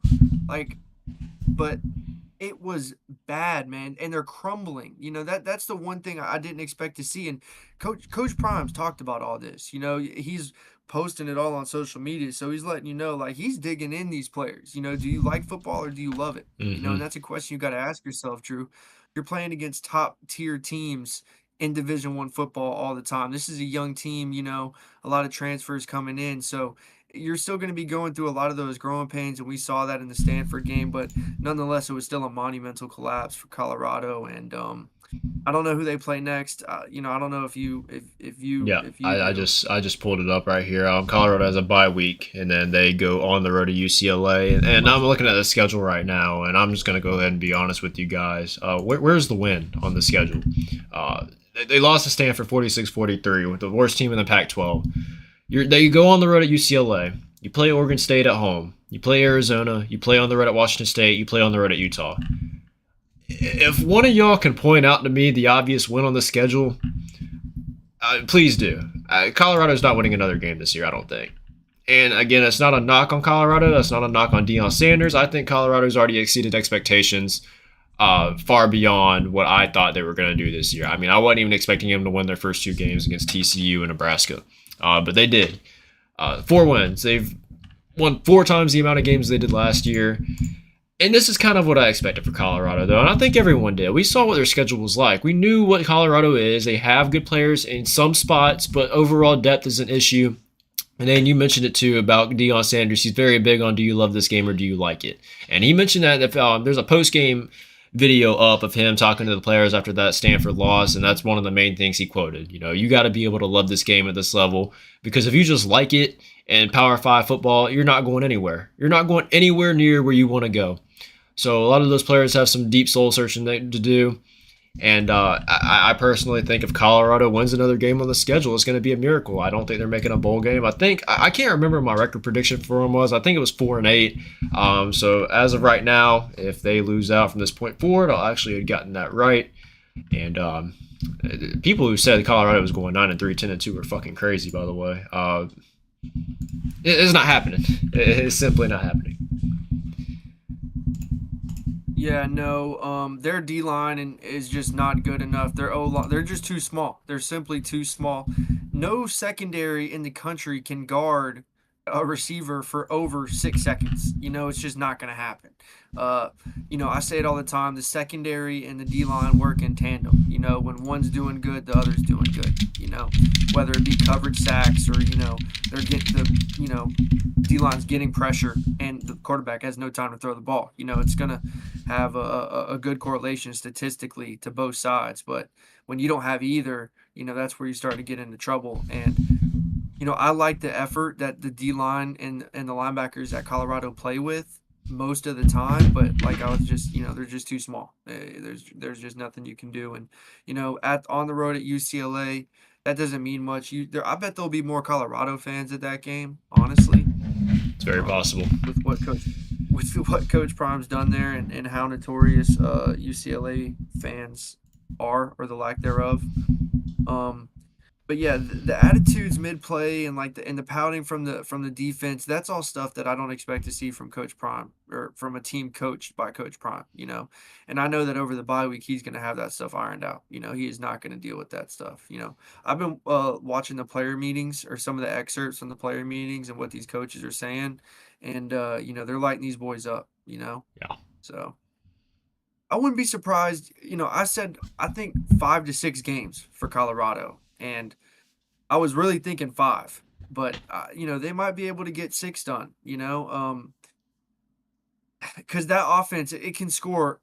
S2: But it was bad, man, and they're crumbling. That's the one thing I didn't expect to see. And Coach Prime's talked about all this. He's posting it all on social media, so he's letting you know, like, he's digging in these players. Do you like football or do you love it?
S1: Mm-hmm.
S2: And that's a question you got to ask yourself, Drew. You're playing against top tier teams in Division I football all the time. This is a young team, a lot of transfers coming in, so you're still going to be going through a lot of those growing pains, and we saw that in the Stanford game. But nonetheless, it was still a monumental collapse for Colorado. And I don't know who they play next. I don't know if you.
S1: Yeah, I just pulled it up right here. Colorado has a bye week, and then they go on the road to UCLA. And I'm looking at the schedule right now, and I'm just going to go ahead and be honest with you guys. Where's the win on the schedule? They lost to Stanford 46-43 with the worst team in the Pac-12. They go on the road at UCLA. You play Oregon State at home. You play Arizona. You play on the road at Washington State. You play on the road at Utah. if one of y'all can point out to me the obvious win on the schedule, please do. Colorado's not winning another game this year, I don't think. And again, it's not a knock on Colorado. That's not a knock on Deion Sanders. I think Colorado's already exceeded expectations far beyond what I thought they were going to do this year. I mean, I wasn't even expecting them to win their first two games against TCU and Nebraska, but they did. 4 wins. They've won 4 times the amount of games they did last year. And this is kind of what I expected for Colorado, though, and I think everyone did. We saw what their schedule was like. We knew what Colorado is. They have good players in some spots, but overall depth is an issue. And then you mentioned it too about Deion Sanders. He's very big on, do you love this game or do you like it? And he mentioned that if there's a post-game video up of him talking to the players after that Stanford loss, and that's one of the main things he quoted. You know, you got to be able to love this game at this level, because if you just like it in Power 5 football, you're not going anywhere. You're not going anywhere near where you want to go. So a lot of those players have some deep soul searching to do. And I personally think if Colorado wins another game on the schedule, it's going to be a miracle. I don't think they're making a bowl game. I can't remember my record prediction for them was. I think it was 4-8. So as of right now, if they lose out from this point forward, I'll actually have gotten that right. And people who said Colorado was going 9-3, 10-2 are fucking crazy. By the way, it's not happening. It's simply not happening.
S2: Yeah, no, their D line is just not good enough. Their O line, they're just too small. They're simply too small. No secondary in the country can guard a receiver for over 6 seconds. You know, it's just not going to happen. Uh, I say it all the time. The secondary and the D line work in tandem. You know, when one's doing good, the other's doing good. You know, whether it be coverage sacks or they're getting D line's getting pressure and the quarterback has no time to throw the ball. You know, it's gonna have a good correlation statistically to both sides. But when you don't have either, that's where you start to get into trouble. And I like the effort that the D line and the linebackers at Colorado play with most of the time, but like I was just, they're just too small. There's just nothing you can do. And on the road at UCLA, that doesn't mean much. I bet there'll be more Colorado fans at that game. Honestly,
S1: It's very possible.
S2: with what Coach Prime's done there and how notorious UCLA fans are, or the lack thereof. But yeah, the attitudes mid play and the pouting from the defense, that's all stuff that I don't expect to see from Coach Prime or from a team coached by Coach Prime, And I know that over the bye week he's going to have that stuff ironed out. He is not going to deal with that stuff. I've been watching the player meetings or some of the excerpts from the player meetings and what these coaches are saying, and they're lighting these boys up.
S1: Yeah.
S2: So I wouldn't be surprised. I said I think 5 to 6 games for Colorado. And I was really thinking 5, but they might be able to get 6 done. Because that offense, it can score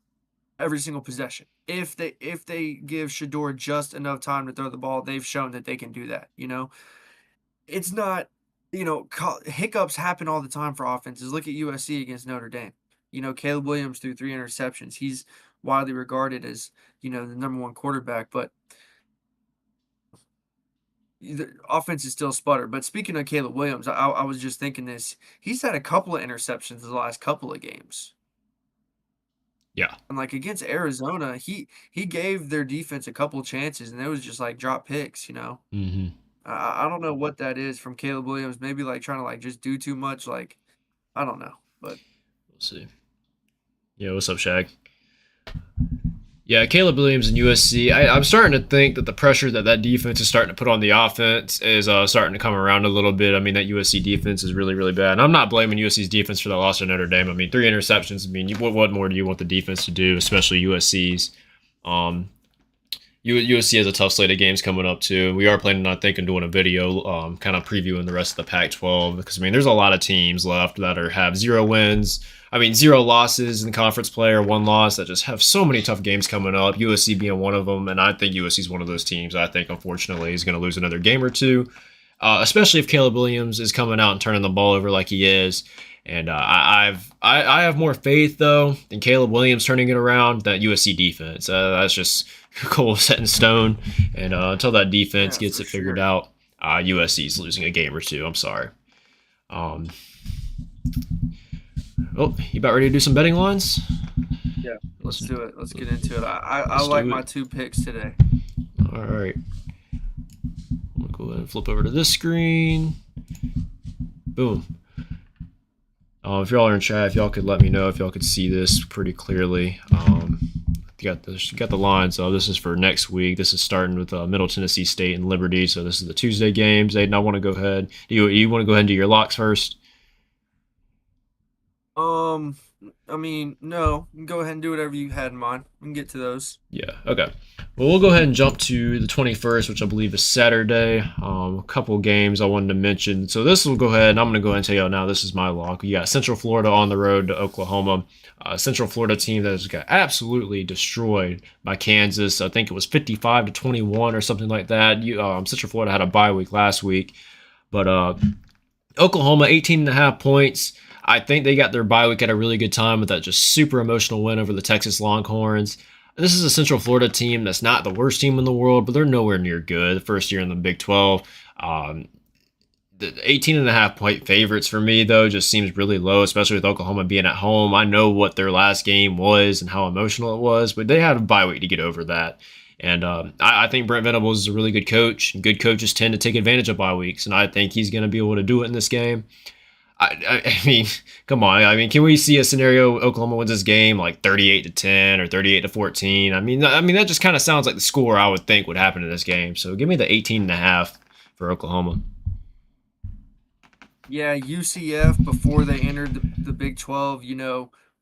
S2: every single possession. If they give Shador just enough time to throw the ball, they've shown that they can do that. It's not. Hiccups happen all the time for offenses. Look at USC against Notre Dame. Caleb Williams threw 3 interceptions. He's widely regarded as the number 1 quarterback, but the offense is still sputter. But speaking of Caleb Williams, I was just thinking this. He's had a couple of interceptions the last couple of games.
S1: Yeah.
S2: And against Arizona, he gave their defense a couple chances, and it was just drop picks,
S1: Mm-hmm.
S2: I don't know what that is from Caleb Williams. Maybe trying to just do too much. I don't know, but
S1: we'll see. Yeah, what's up, Shag? Yeah, Caleb Williams and USC. I'm starting to think that the pressure that defense is starting to put on the offense is starting to come around a little bit. I mean, that USC defense is really, really bad. And I'm not blaming USC's defense for that loss to Notre Dame. I mean, 3 interceptions. I mean, what more do you want the defense to do, especially USC's? USC has a tough slate of games coming up, too. We are planning on, doing a video kind of previewing the rest of the Pac-12 because, there's a lot of teams left that have 0 wins. 0 losses in conference play or 1 loss that just have so many tough games coming up, USC being one of them, and I think USC is one of those teams. I think, unfortunately, he's going to lose another game or 2, especially if Caleb Williams is coming out and turning the ball over like he is. And I have more faith, though, in Caleb Williams turning it around than USC defense. That's just cool, set in stone. And until that defense gets it figured out, USC's losing a game or 2. I'm sorry. Oh, you about ready to do some betting lines?
S2: Yeah.
S1: Let's
S2: Let's do it. Let's get into it. I
S1: let's
S2: like
S1: do
S2: my
S1: it.
S2: two picks today.
S1: All right. I'm gonna go ahead and flip over to this screen. Boom. If y'all are in chat, if y'all could let me know if y'all could see this pretty clearly. You got the lines. This is for next week. This is starting with Middle Tennessee State and Liberty. So this is the Tuesday games. Aiden, I want to go ahead. You want to go ahead and do your locks first?
S2: Um, I mean, no, go ahead and do whatever you had in mind. We can get to those.
S1: Yeah. Okay. Well, we'll go ahead and jump to the 21st, which I believe is Saturday. A couple games I wanted to mention. So this will go ahead, and I'm going to go ahead and tell you now. This is my lock. You got Central Florida on the road to Oklahoma. Central Florida team that has got absolutely destroyed by Kansas. I think it was 55-21 or something like that. Central Florida had a bye week last week, but Oklahoma 18.5 points. I think they got their bye week at a really good time with that just super emotional win over the Texas Longhorns. This is a Central Florida team that's not the worst team in the world, but they're nowhere near good. The first year in the Big 12. The 18.5 point favorites for me, though, just seems really low, especially with Oklahoma being at home. I know what their last game was and how emotional it was, but they had a bye week to get over that. And I think Brent Venables is a really good coach. Good coaches tend to take advantage of bye weeks, and I think he's going to be able to do it in this game. I mean, come on. I mean, can we see a scenario Oklahoma wins this game like 38-10 or 38-14? I mean that just kind of sounds like the score I would think would happen in this game. So give me the 18.5 for Oklahoma.
S2: Yeah, UCF before they entered the Big 12,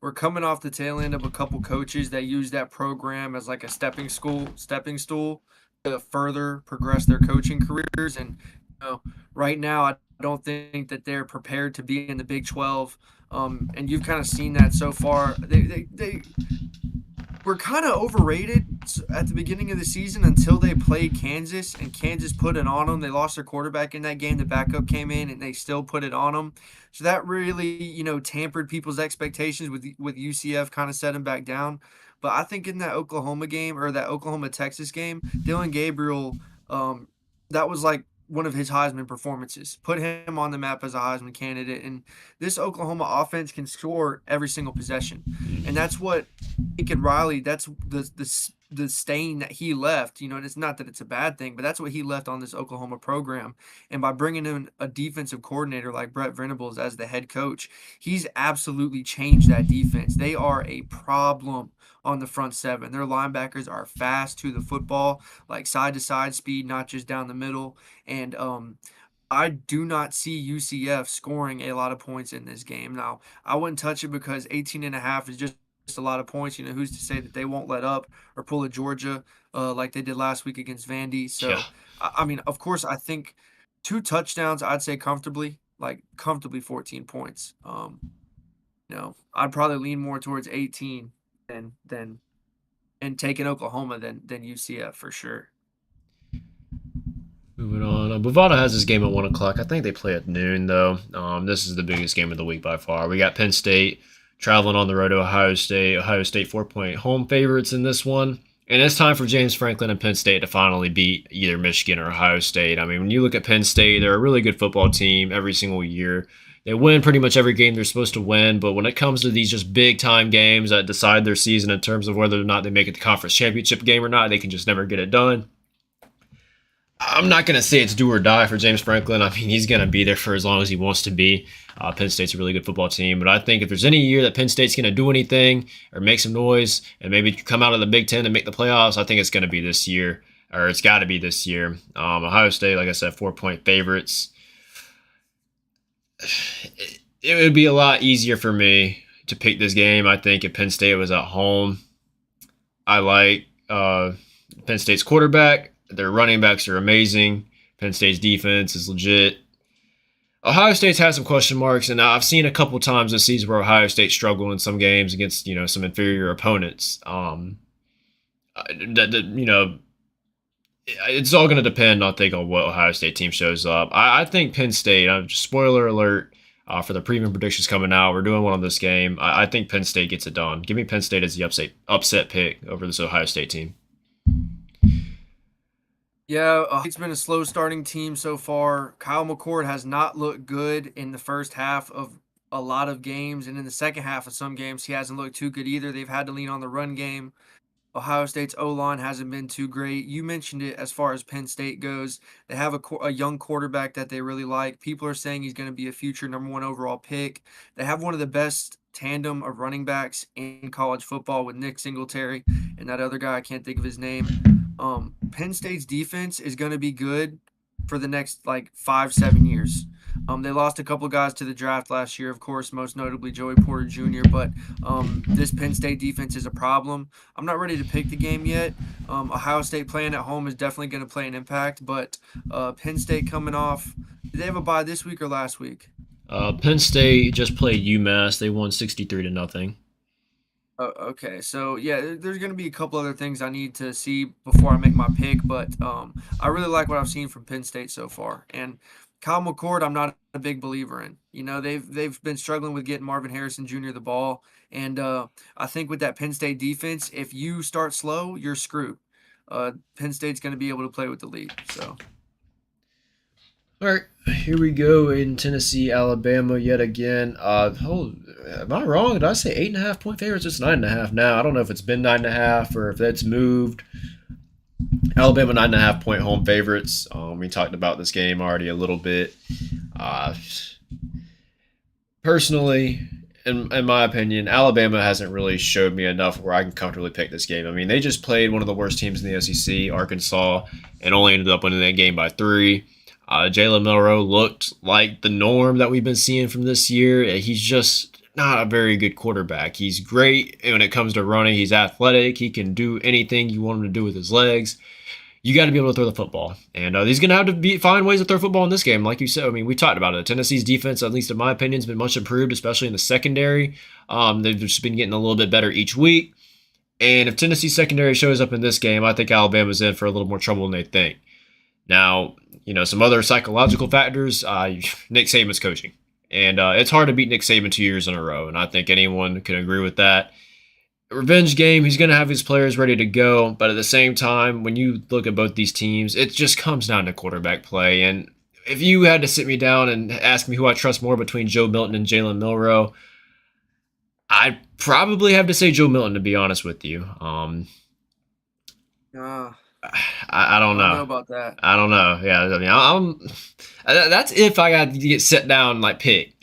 S2: we're coming off the tail end of a couple coaches that use that program as like a stepping stool to further progress their coaching careers. And right now, I don't think that they're prepared to be in the Big 12. And you've kind of seen that so far. They were kind of overrated at the beginning of the season until they played Kansas, and Kansas put it on them. They lost their quarterback in that game. The backup came in, and they still put it on them. So that really, tampered people's expectations with UCF, kind of set them back down. But I think in that Oklahoma game or that Oklahoma Texas game, Dylan Gabriel, that was like one of his Heisman performances. Put him on the map as a Heisman candidate. And this Oklahoma offense can score every single possession, and that's what Lincoln Riley, that's the stain that he left. And it's not that it's a bad thing, but that's what he left on this Oklahoma program. And by bringing in a defensive coordinator like Brett Venables as the head coach, he's absolutely changed that defense. They are a problem on the front seven. Their linebackers are fast to the football, like side to side speed, not just down the middle. And I do not see UCF scoring a lot of points in this game. Now, I wouldn't touch it because 18.5 is just a lot of points. Who's to say that they won't let up or pull a Georgia like they did last week against Vandy?
S1: Yeah.
S2: So, I mean, of course, I think 2 touchdowns, I'd say comfortably, like comfortably 14 points. I'd probably lean more towards 18 than and taking Oklahoma than UCF for sure.
S1: Moving on. Bovada has this game at 1 o'clock. I think they play at noon, though. This is the biggest game of the week by far. We got Penn State traveling on the road to Ohio State. Ohio State 4-point home favorites in this one. And it's time for James Franklin and Penn State to finally beat either Michigan or Ohio State. I mean, when you look at Penn State, they're a really good football team every single year. They win pretty much every game they're supposed to win, but when it comes to these just big time games that decide their season in terms of whether or not they make it the conference championship game or not, they can just never get it done. I'm not going to say it's do or die for James Franklin. I mean, he's going to be there for as long as he wants to be. Penn State's a really good football team, but I think if there's any year that Penn State's going to do anything or make some noise and maybe come out of the Big Ten and make the playoffs, I think it's going to be this year, or it's got to be this year. Ohio State, like I said, 4-point favorites. It would be a lot easier for me to pick this game, I think, if Penn State was at home. I like Penn State's quarterback. Their running backs are amazing. Penn State's defense is legit. Ohio State's had some question marks, and I've seen a couple times this season where Ohio State struggled in some games against some inferior opponents. It's all going to depend, I think, on what Ohio State team shows up. I think Penn State. Spoiler alert for the preview predictions coming out. We're doing one on this game. I think Penn State gets it done. Give me Penn State as the upset pick over this Ohio State team.
S2: Yeah, it's been a slow starting team so far. Kyle McCord has not looked good in the first half of a lot of games, and in the second half of some games, he hasn't looked too good either. They've had to lean on the run game. Ohio State's O-line hasn't been too great. You mentioned it as far as Penn State goes. They have a young quarterback that they really like. People are saying he's going to be a future number one overall pick. They have one of the best tandem of running backs in college football with Nick Singletary and that other guy, I can't think of his name. Penn State's defense is going to be good for the next like 5-7 years. They lost a couple guys to the draft last year, of course, most notably Joey Porter Jr., but this Penn State defense is a problem. I'm not ready to pick the game yet. Ohio State playing at home is definitely going to play an impact, but Penn State coming off, did they have a bye this week or last week?
S1: Penn State just played UMass. They won 63 to nothing.
S2: Oh, okay. So yeah, there's going to be a couple other things I need to see before I make my pick, but I really like what I've seen from Penn State so far. And Kyle McCord, I'm not a big believer in. You know, they've been struggling with getting Marvin Harrison Jr. the ball, and I think with that Penn State defense, if you start slow, you're screwed. Penn State's going to be able to play with the lead. So.
S1: All right, here we go in Tennessee, Alabama yet again. Am I wrong? Did I say 8.5 point favorites? It's 9.5 now. I don't know if it's been 9.5 or if that's moved. Alabama 9.5 point home favorites. We talked about this game already a little bit. Personally, in my opinion, Alabama hasn't really showed me enough where I can comfortably pick this game. I mean, they just played one of the worst teams in the SEC, Arkansas, and only ended up winning that game by 3. Jalen Milroe looked like the norm that we've been seeing from this year. He's just not a very good quarterback. He's great when it comes to running. He's athletic. He can do anything you want him to do with his legs. You got to be able to throw the football. And he's going to have to find ways to throw football in this game. Like you said, I mean, we talked about it. Tennessee's defense, at least in my opinion, has been much improved, especially in the secondary. They've just been getting a little bit better each week. And if Tennessee's secondary shows up in this game, I think Alabama's in for a little more trouble than they think. Now, you know, some other psychological factors, Nick Saban's coaching. And it's hard to beat Nick Saban 2 years in a row, and I think anyone can agree with that. Revenge game, he's going to have his players ready to go, but at the same time, when you look at both these teams, it just comes down to quarterback play. And if you had to sit me down and ask me who I trust more between Joe Milton and Jalen Milroe, I'd probably have to say Joe Milton, to be honest with you. I don't know.
S2: I don't know about that.
S1: I don't know. Yeah, I mean, that's if I got to get set down and like pick.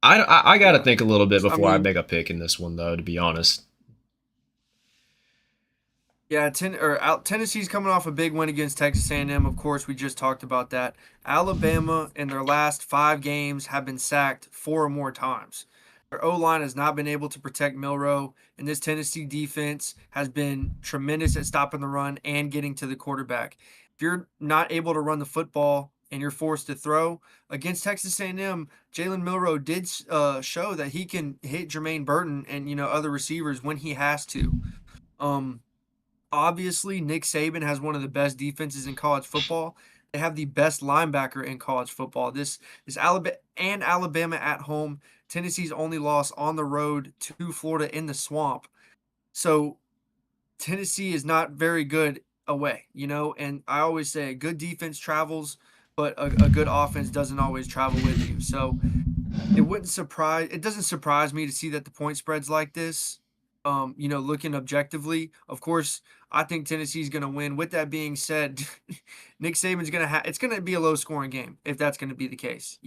S1: I got to think a little bit before I make a pick in this one, though. To be honest.
S2: Yeah, Tennessee's coming off a big win against Texas A&M. Of course, we just talked about that. Alabama, in their last 5 games, have been sacked 4 or more times. Their O-line has not been able to protect Milroe, and this Tennessee defense has been tremendous at stopping the run and getting to the quarterback. If you're not able to run the football and you're forced to throw against Texas A&M, Jalen Milroe did show that he can hit Jermaine Burton and other receivers when he has to. Obviously, Nick Saban has one of the best defenses in college football. They have the best linebacker in college football. This Alabama at home. Tennessee's only loss on the road to Florida in the swamp. So Tennessee is not very good away, and I always say a good defense travels, but a good offense doesn't always travel with you. So it doesn't surprise me to see that the point spread's like this. Looking objectively, of course, I think Tennessee's going to win. With that being said, Nick Saban's going to it's going to be a low scoring game if that's going to be the case,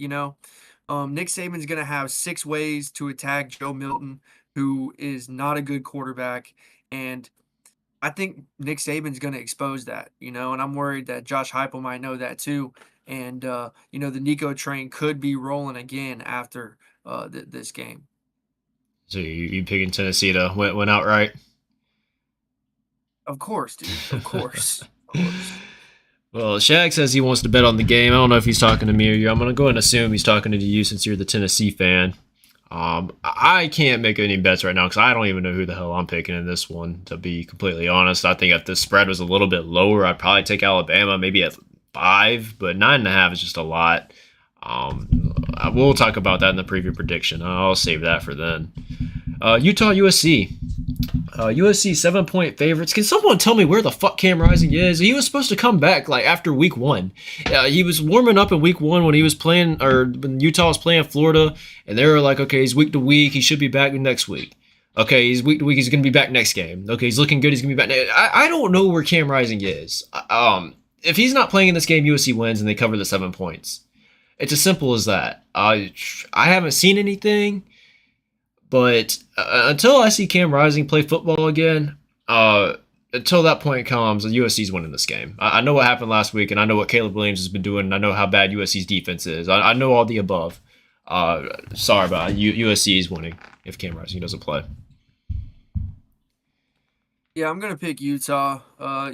S2: Nick Saban's going to have 6 ways to attack Joe Milton, who is not a good quarterback. And I think Nick Saban's going to expose that, and I'm worried that Josh Heupel might know that too. And, the Nico train could be rolling again after this game.
S1: So you picking Tennessee to win outright?
S2: Of course, dude. Of course. Of course.
S1: Well, Shaq says he wants to bet on the game. I don't know if he's talking to me or you. I'm going to go and assume he's talking to you since you're the Tennessee fan. I can't make any bets right now because I don't even know who the hell I'm picking in this one, to be completely honest. I think if the spread was a little bit lower, I'd probably take Alabama, maybe at 5, but 9.5 is just a lot. We'll talk about that in the preview prediction. I'll save that for then. Utah USC. USC 7-point favorites. Can someone tell me where the fuck Cam Rising is? He was supposed to come back like after week one. He was warming up in week one when he was playing, or when Utah was playing Florida, and they were like, okay, he's week to week. He should be back next week. Okay, he's week to week. He's going to be back next game. Okay, he's looking good. He's going to be back. I don't know where Cam Rising is. If he's not playing in this game, USC wins and they cover the 7 points. It's as simple as that. I haven't seen anything. But until I see Cam Rising play football again, until that point comes, USC's winning this game. I know what happened last week, and I know what Caleb Williams has been doing, and I know how bad USC's defense is. I know all the above. Sorry about it. USC is winning if Cam Rising doesn't play.
S2: Yeah, I'm gonna pick Utah.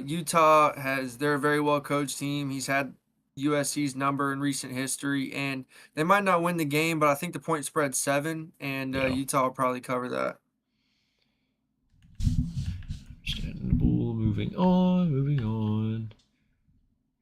S2: Utah they're a very well coached team. He's had USC's number in recent history, and they might not win the game, but I think the point spread's 7, and
S1: Yeah.
S2: Utah will probably cover that.
S1: Understandable. Moving on. Moving on.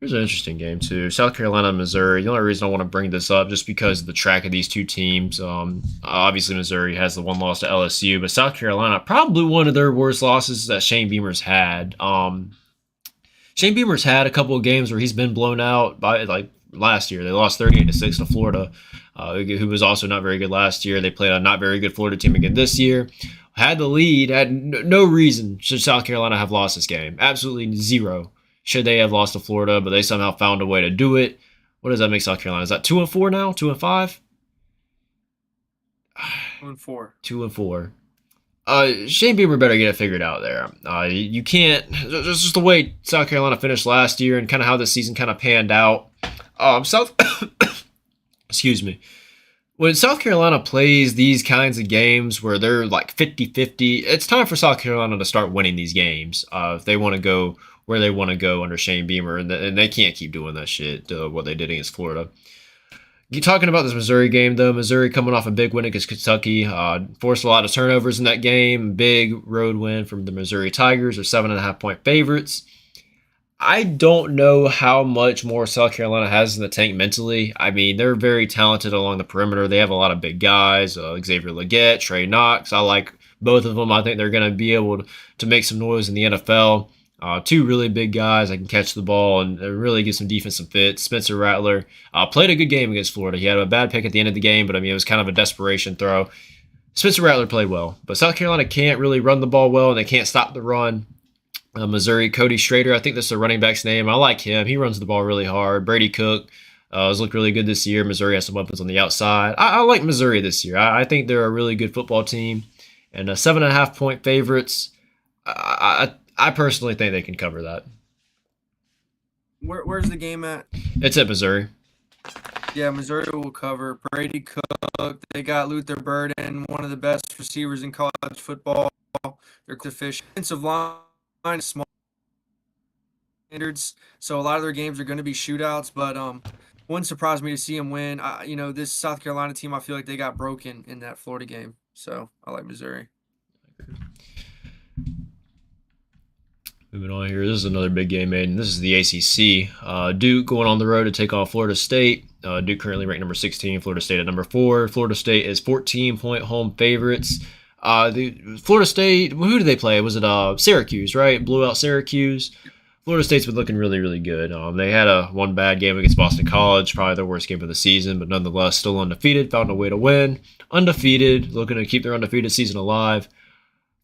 S1: Here's an interesting game too. South Carolina, Missouri. The only reason I want to bring this up just because of the track of these two teams. Obviously Missouri has the one loss to LSU, but South Carolina probably one of their worst losses that Shane Beamer's had. Shane Beamer's had a couple of games where he's been blown out by like last year. They lost 38-6 to Florida, who was also not very good last year. They played a not very good Florida team again this year. Had the lead. Had no reason should South Carolina have lost this game. Absolutely zero. Should they have lost to Florida, but they somehow found a way to do it. What does that make South Carolina? Is that 2-4 now? 2-5?
S2: 2-4.
S1: 2-4. Shane Beamer better get it figured out there. You can't. That's just the way South Carolina finished last year and kind of how the season kind of panned out. South. Excuse me. When South Carolina plays these kinds of games where they're like 50-50, it's time for South Carolina to start winning these games if they want to go where they want to go under Shane Beamer, and they can't keep doing that shit, what they did against Florida. You talking about this Missouri game, though. Missouri coming off a big win against Kentucky. Forced a lot of turnovers in that game. Big road win from the Missouri Tigers. They're 7.5-point favorites. I don't know how much more South Carolina has in the tank mentally. I mean, they're very talented along the perimeter. They have a lot of big guys. Xavier Legette, Trey Knox. I like both of them. I think they're going to be able to make some noise in the NFL. Two really big guys that can catch the ball and really get some defensive fits. Spencer Rattler played a good game against Florida. He had a bad pick at the end of the game, but I mean, it was kind of a desperation throw. Spencer Rattler played well, but South Carolina can't really run the ball well, and they can't stop the run. Missouri, Cody Schrader, I think that's the running back's name. I like him. He runs the ball really hard. Brady Cook has looked really good this year. Missouri has some weapons on the outside. I like Missouri this year. I think they're a really good football team, and 7.5-point favorites. I personally think they can cover that.
S2: Where's the game at?
S1: It's at Missouri.
S2: Yeah, Missouri will cover. Brady Cook. They got Luther Burden, one of the best receivers in college football. They're efficient. Offensive line is small standards, so a lot of their games are going to be shootouts. But wouldn't surprise me to see them win. This South Carolina team, I feel like they got broken in that Florida game. So I like Missouri.
S1: Moving on here, this is another big game, man. This is the ACC. Duke going on the road to take on Florida State. Duke currently ranked number 16, Florida State at number 4. Florida State is 14-point home favorites. Florida State, who did they play? Was it Syracuse, right? Blew out Syracuse. Florida State's been looking really, really good. They had one bad game against Boston College, probably their worst game of the season, but nonetheless still undefeated, found a way to win. Undefeated, looking to keep their undefeated season alive.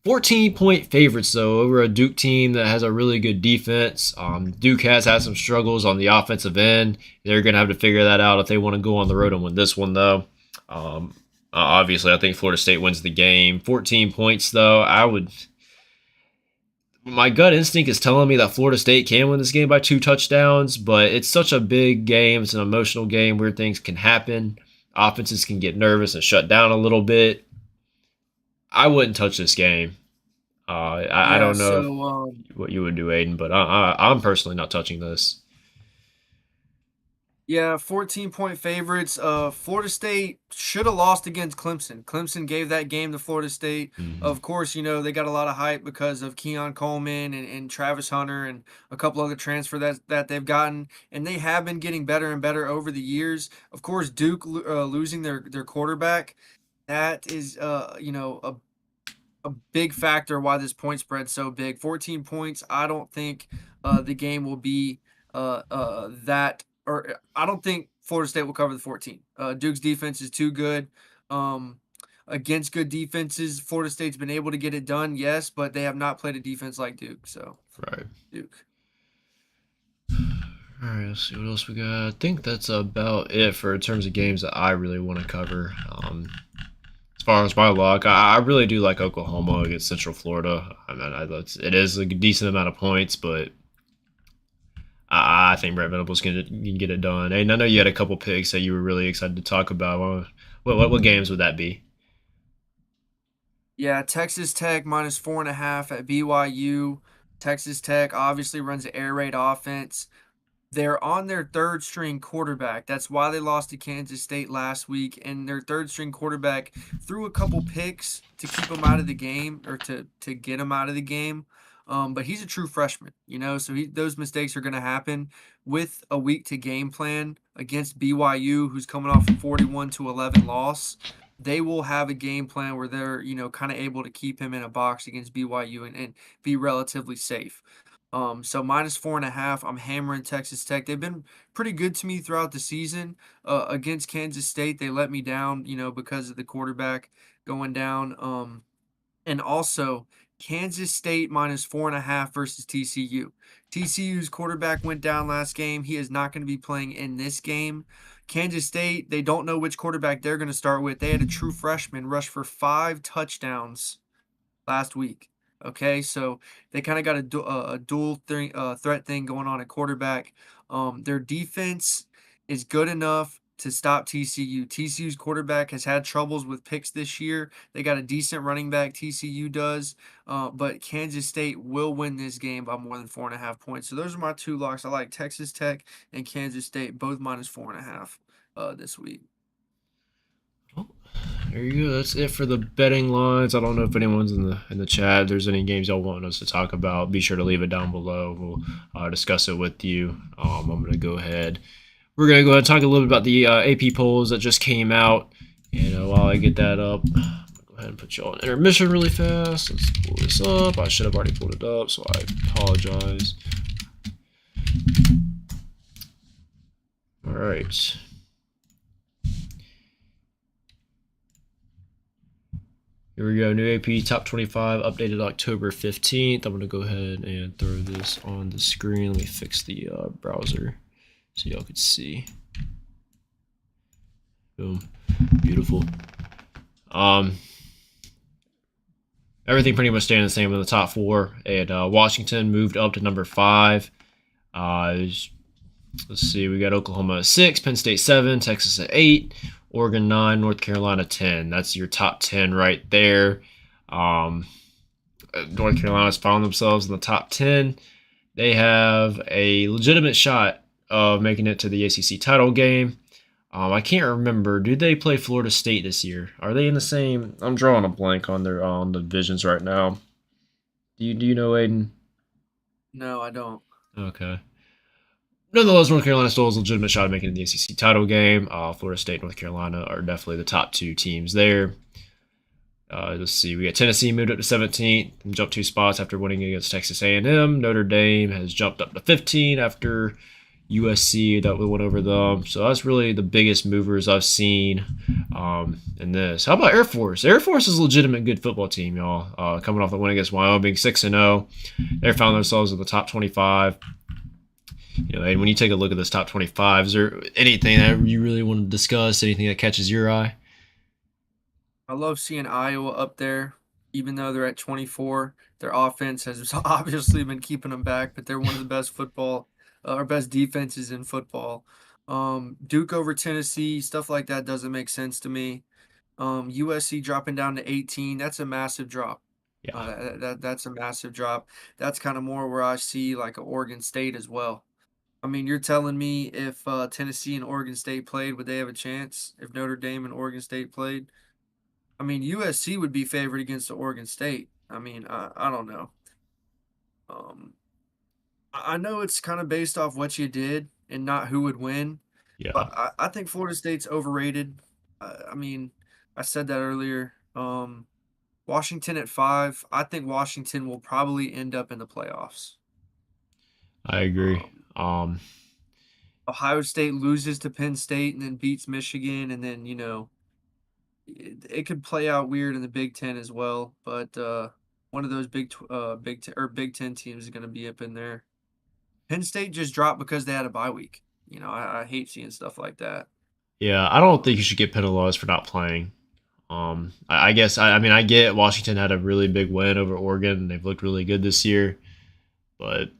S1: 14-point favorites, though, over a Duke team that has a really good defense. Duke has had some struggles on the offensive end. They're going to have to figure that out if they want to go on the road and win this one, though. Obviously, I think Florida State wins the game. 14 points, though, my gut instinct is telling me that Florida State can win this game by 2 touchdowns, but it's such a big game. It's an emotional game. Weird things can happen. Offenses can get nervous and shut down a little bit. I wouldn't touch this game. I don't know what you would do, Aiden, but I'm personally not touching this.
S2: Yeah, 14-point favorites. Florida State should have lost against Clemson. Clemson gave that game to Florida State.
S1: Mm-hmm.
S2: Of course, they got a lot of hype because of Keon Coleman and Travis Hunter and a couple other transfers that they've gotten, and they have been getting better and better over the years. Of course, Duke losing their quarterback, that is a big factor why this point spread's so big. 14 points. I don't think the game will be that, or I don't think Florida State will cover the 14. Duke's defense is too good. Um, Against good defenses, Florida State's been able to get it done, yes, but they have not played a defense like Duke. So
S1: Right.
S2: Duke.
S1: All right, let's see what else we got. I think that's about it for in terms of games that I really want to cover. As far as my luck, I really do like Oklahoma against Central Florida. I mean, it is a decent amount of points, but I think Brett Venables can get it done. And I know you had a couple picks that you were really excited to talk about. What games would that be?
S2: Yeah, Texas Tech minus 4.5 at BYU. Texas Tech obviously runs an air raid offense. They're on their third string quarterback. That's why they lost to Kansas State last week. And their third string quarterback threw a couple picks to keep him out of the game, or to get him out of the game. But he's a true freshman, so those mistakes are going to happen. With a week to game plan against BYU, who's coming off a 41-11 loss. They will have a game plan where they're, kind of able to keep him in a box against BYU and be relatively safe. So minus 4.5, I'm hammering Texas Tech. They've been pretty good to me throughout the season. Against Kansas State, they let me down, because of the quarterback going down. And also Kansas State minus 4.5 versus TCU. TCU's quarterback went down last game. He is not going to be playing in this game. Kansas State, they don't know which quarterback they're going to start with. They had a true freshman rush for 5 touchdowns last week. Okay, so they kind of got a dual threat thing going on at quarterback. Their defense is good enough to stop TCU. TCU's quarterback has had troubles with picks this year. They got a decent running back, TCU does, but Kansas State will win this game by more than 4.5 points. So those are my two locks. I like Texas Tech and Kansas State, both minus 4.5 this week.
S1: Oh, there you go. That's it for the betting lines. I don't know if anyone's in the chat. If there's any games y'all want us to talk about, be sure to leave it down below. We'll discuss it with you. I'm gonna go ahead. We're gonna go ahead and talk a little bit about the AP polls that just came out. And while I get that up, I'm gonna go ahead and put y'all in intermission really fast. Let's pull this up. I should have already pulled it up, so I apologize. All right. Here we go, new AP Top 25, updated October 15th. I'm going to go ahead and throw this on the screen. Let me fix the browser so y'all can see. Boom. Beautiful. Everything pretty much staying the same in the top 4. And Washington moved up to number 5. Let's see, we got Oklahoma at 6, Penn State 7, Texas at 8. Oregon 9, North Carolina 10. That's your top 10 right there. North Carolina's found themselves in the top 10. They have a legitimate shot of making it to the ACC title game. I can't remember. Do they play Florida State this year? Are they in the same? I'm drawing a blank on the divisions right now. Do you know, Aiden?
S2: No, I don't.
S1: Okay. Nonetheless, North Carolina still has a legitimate shot of making it the ACC title game. Florida State, North Carolina are definitely the top 2 teams there. Let's see, we got Tennessee moved up to 17th, jumped 2 spots after winning against Texas A&M. Notre Dame has jumped up to 15 after USC that went over them. So that's really the biggest movers I've seen in this. How about Air Force? Air Force is a legitimate good football team, y'all. Coming off the win against Wyoming, 6-0. They found themselves in the top 25. And when you take a look at this top 25, is there anything that you really want to discuss? Anything that catches your eye?
S2: I love seeing Iowa up there, even though they're at 24. Their offense has obviously been keeping them back, but they're one of the best or best defenses in football. Duke over Tennessee, stuff like that doesn't make sense to me. USC dropping down to 18, that's a massive drop.
S1: Yeah.
S2: That's a massive drop. That's kind of more where I see like a Oregon State as well. I mean, you're telling me if Tennessee and Oregon State played, would they have a chance? If Notre Dame and Oregon State played? I mean, USC would be favored against the Oregon State. I mean, I don't know. Um, I know it's kind of based off what you did and not who would win,
S1: Yeah.
S2: but I think Florida State's overrated. I mean, I said that earlier. Washington at 5. I think Washington will probably end up in the playoffs.
S1: I agree.
S2: Um, Ohio State loses to Penn State and then beats Michigan, and then it could play out weird in the Big Ten as well. But one of those Big Ten teams is going to be up in there. Penn State just dropped because they had a bye week. I hate seeing stuff like that.
S1: Yeah, I don't think you should get penalized for not playing. I guess I mean I get Washington had a really big win over Oregon. They've looked really good this year, but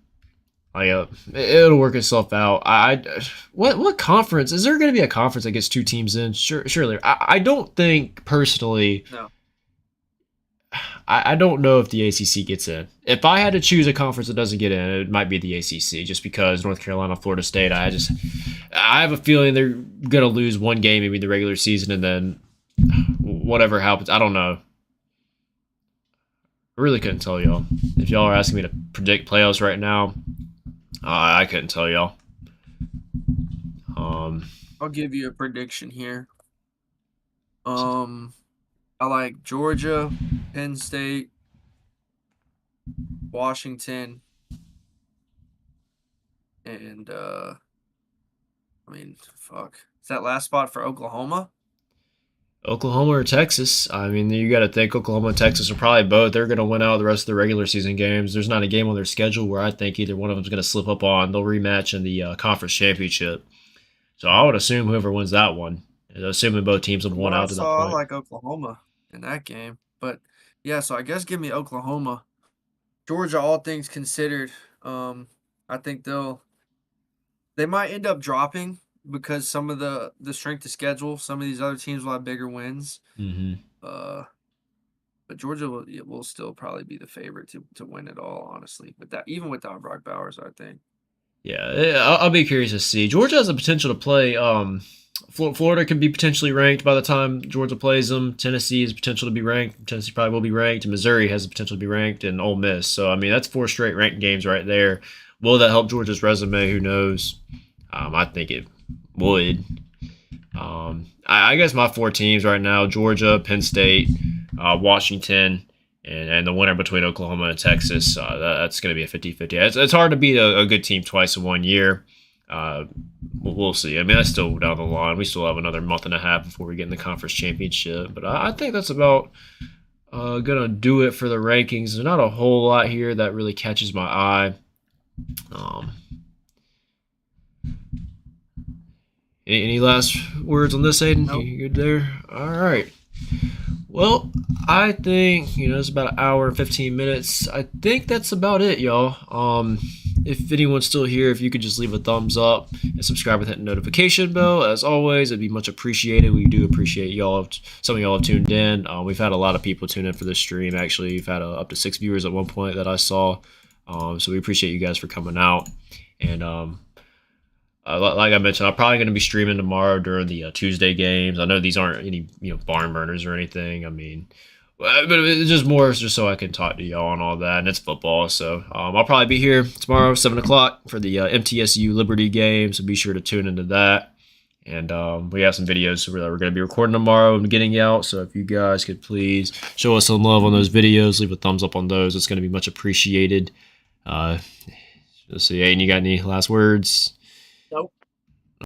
S1: it'll work itself out. What conference is there going to be a conference that gets two teams in? Surely. I don't think personally.
S2: No.
S1: I don't know if the ACC gets in. If I had to choose a conference that doesn't get in, it might be the ACC, just because North Carolina, Florida State. I have a feeling they're gonna lose one game maybe in the regular season, and then whatever happens, I don't know. I really couldn't tell y'all. If y'all are asking me to predict playoffs right now, I couldn't tell y'all.
S2: I'll give you a prediction here. I like Georgia, Penn State, Washington, and fuck. Is that last spot for Oklahoma?
S1: Oklahoma or Texas. I mean, you got to think Oklahoma and Texas are probably both. They're going to win out the rest of the regular season games. There's not a game on their schedule where I think either one of them is going to slip up on. They'll rematch in the conference championship. So I would assume whoever wins that one, assuming both teams have won out to that
S2: I
S1: point.
S2: like Oklahoma in that game. But yeah, so I guess give me Oklahoma. Georgia, all things considered, I think they might end up dropping because some of the strength of schedule, some of these other teams will have bigger wins.
S1: Mm-hmm.
S2: But Georgia will still probably be the favorite to win it all, honestly. But that even without Brock Bowers, I think.
S1: Yeah, I'll be curious to see. Georgia has the potential to play. Florida could be potentially ranked by the time Georgia plays them. Tennessee has potential to be ranked. Tennessee probably will be ranked. And Missouri has the potential to be ranked, and Ole Miss. So I mean, that's 4 straight ranked games right there. Will that help Georgia's resume? Who knows? I think it would. I guess my 4 teams right now: Georgia, Penn State, Washington, and the winner between Oklahoma and Texas. That's going to be a 50-50. It's hard to beat a good team twice in one year. We'll see. I mean, that's still down the line. We still have another month and a half before we get in the conference championship. But I think that's about going to do it for the rankings. There's not a whole lot here that really catches my eye. Any last words on this, Aiden?
S2: Nope.
S1: You good there? All right. Well, I think, it's about an hour and 15 minutes. I think that's about it, y'all. If anyone's still here, if you could just leave a thumbs up and subscribe and hit the notification bell. As always, it'd be much appreciated. We do appreciate y'all. Some of y'all have tuned in. We've had a lot of people tune in for this stream. Actually, we've had up to 6 viewers at one point that I saw. So we appreciate you guys for coming out. And like I mentioned, I'm probably going to be streaming tomorrow during the Tuesday games. I know these aren't any barn burners or anything. I mean, but it's just so I can talk to y'all and all that, and it's football. So I'll probably be here tomorrow, 7 o'clock for the MTSU Liberty game. So be sure to tune into that. And we have some videos that we're going to be recording tomorrow and getting out. So if you guys could please show us some love on those videos, leave a thumbs up on those. It's going to be much appreciated. Let's see, Aiden, you got any last words?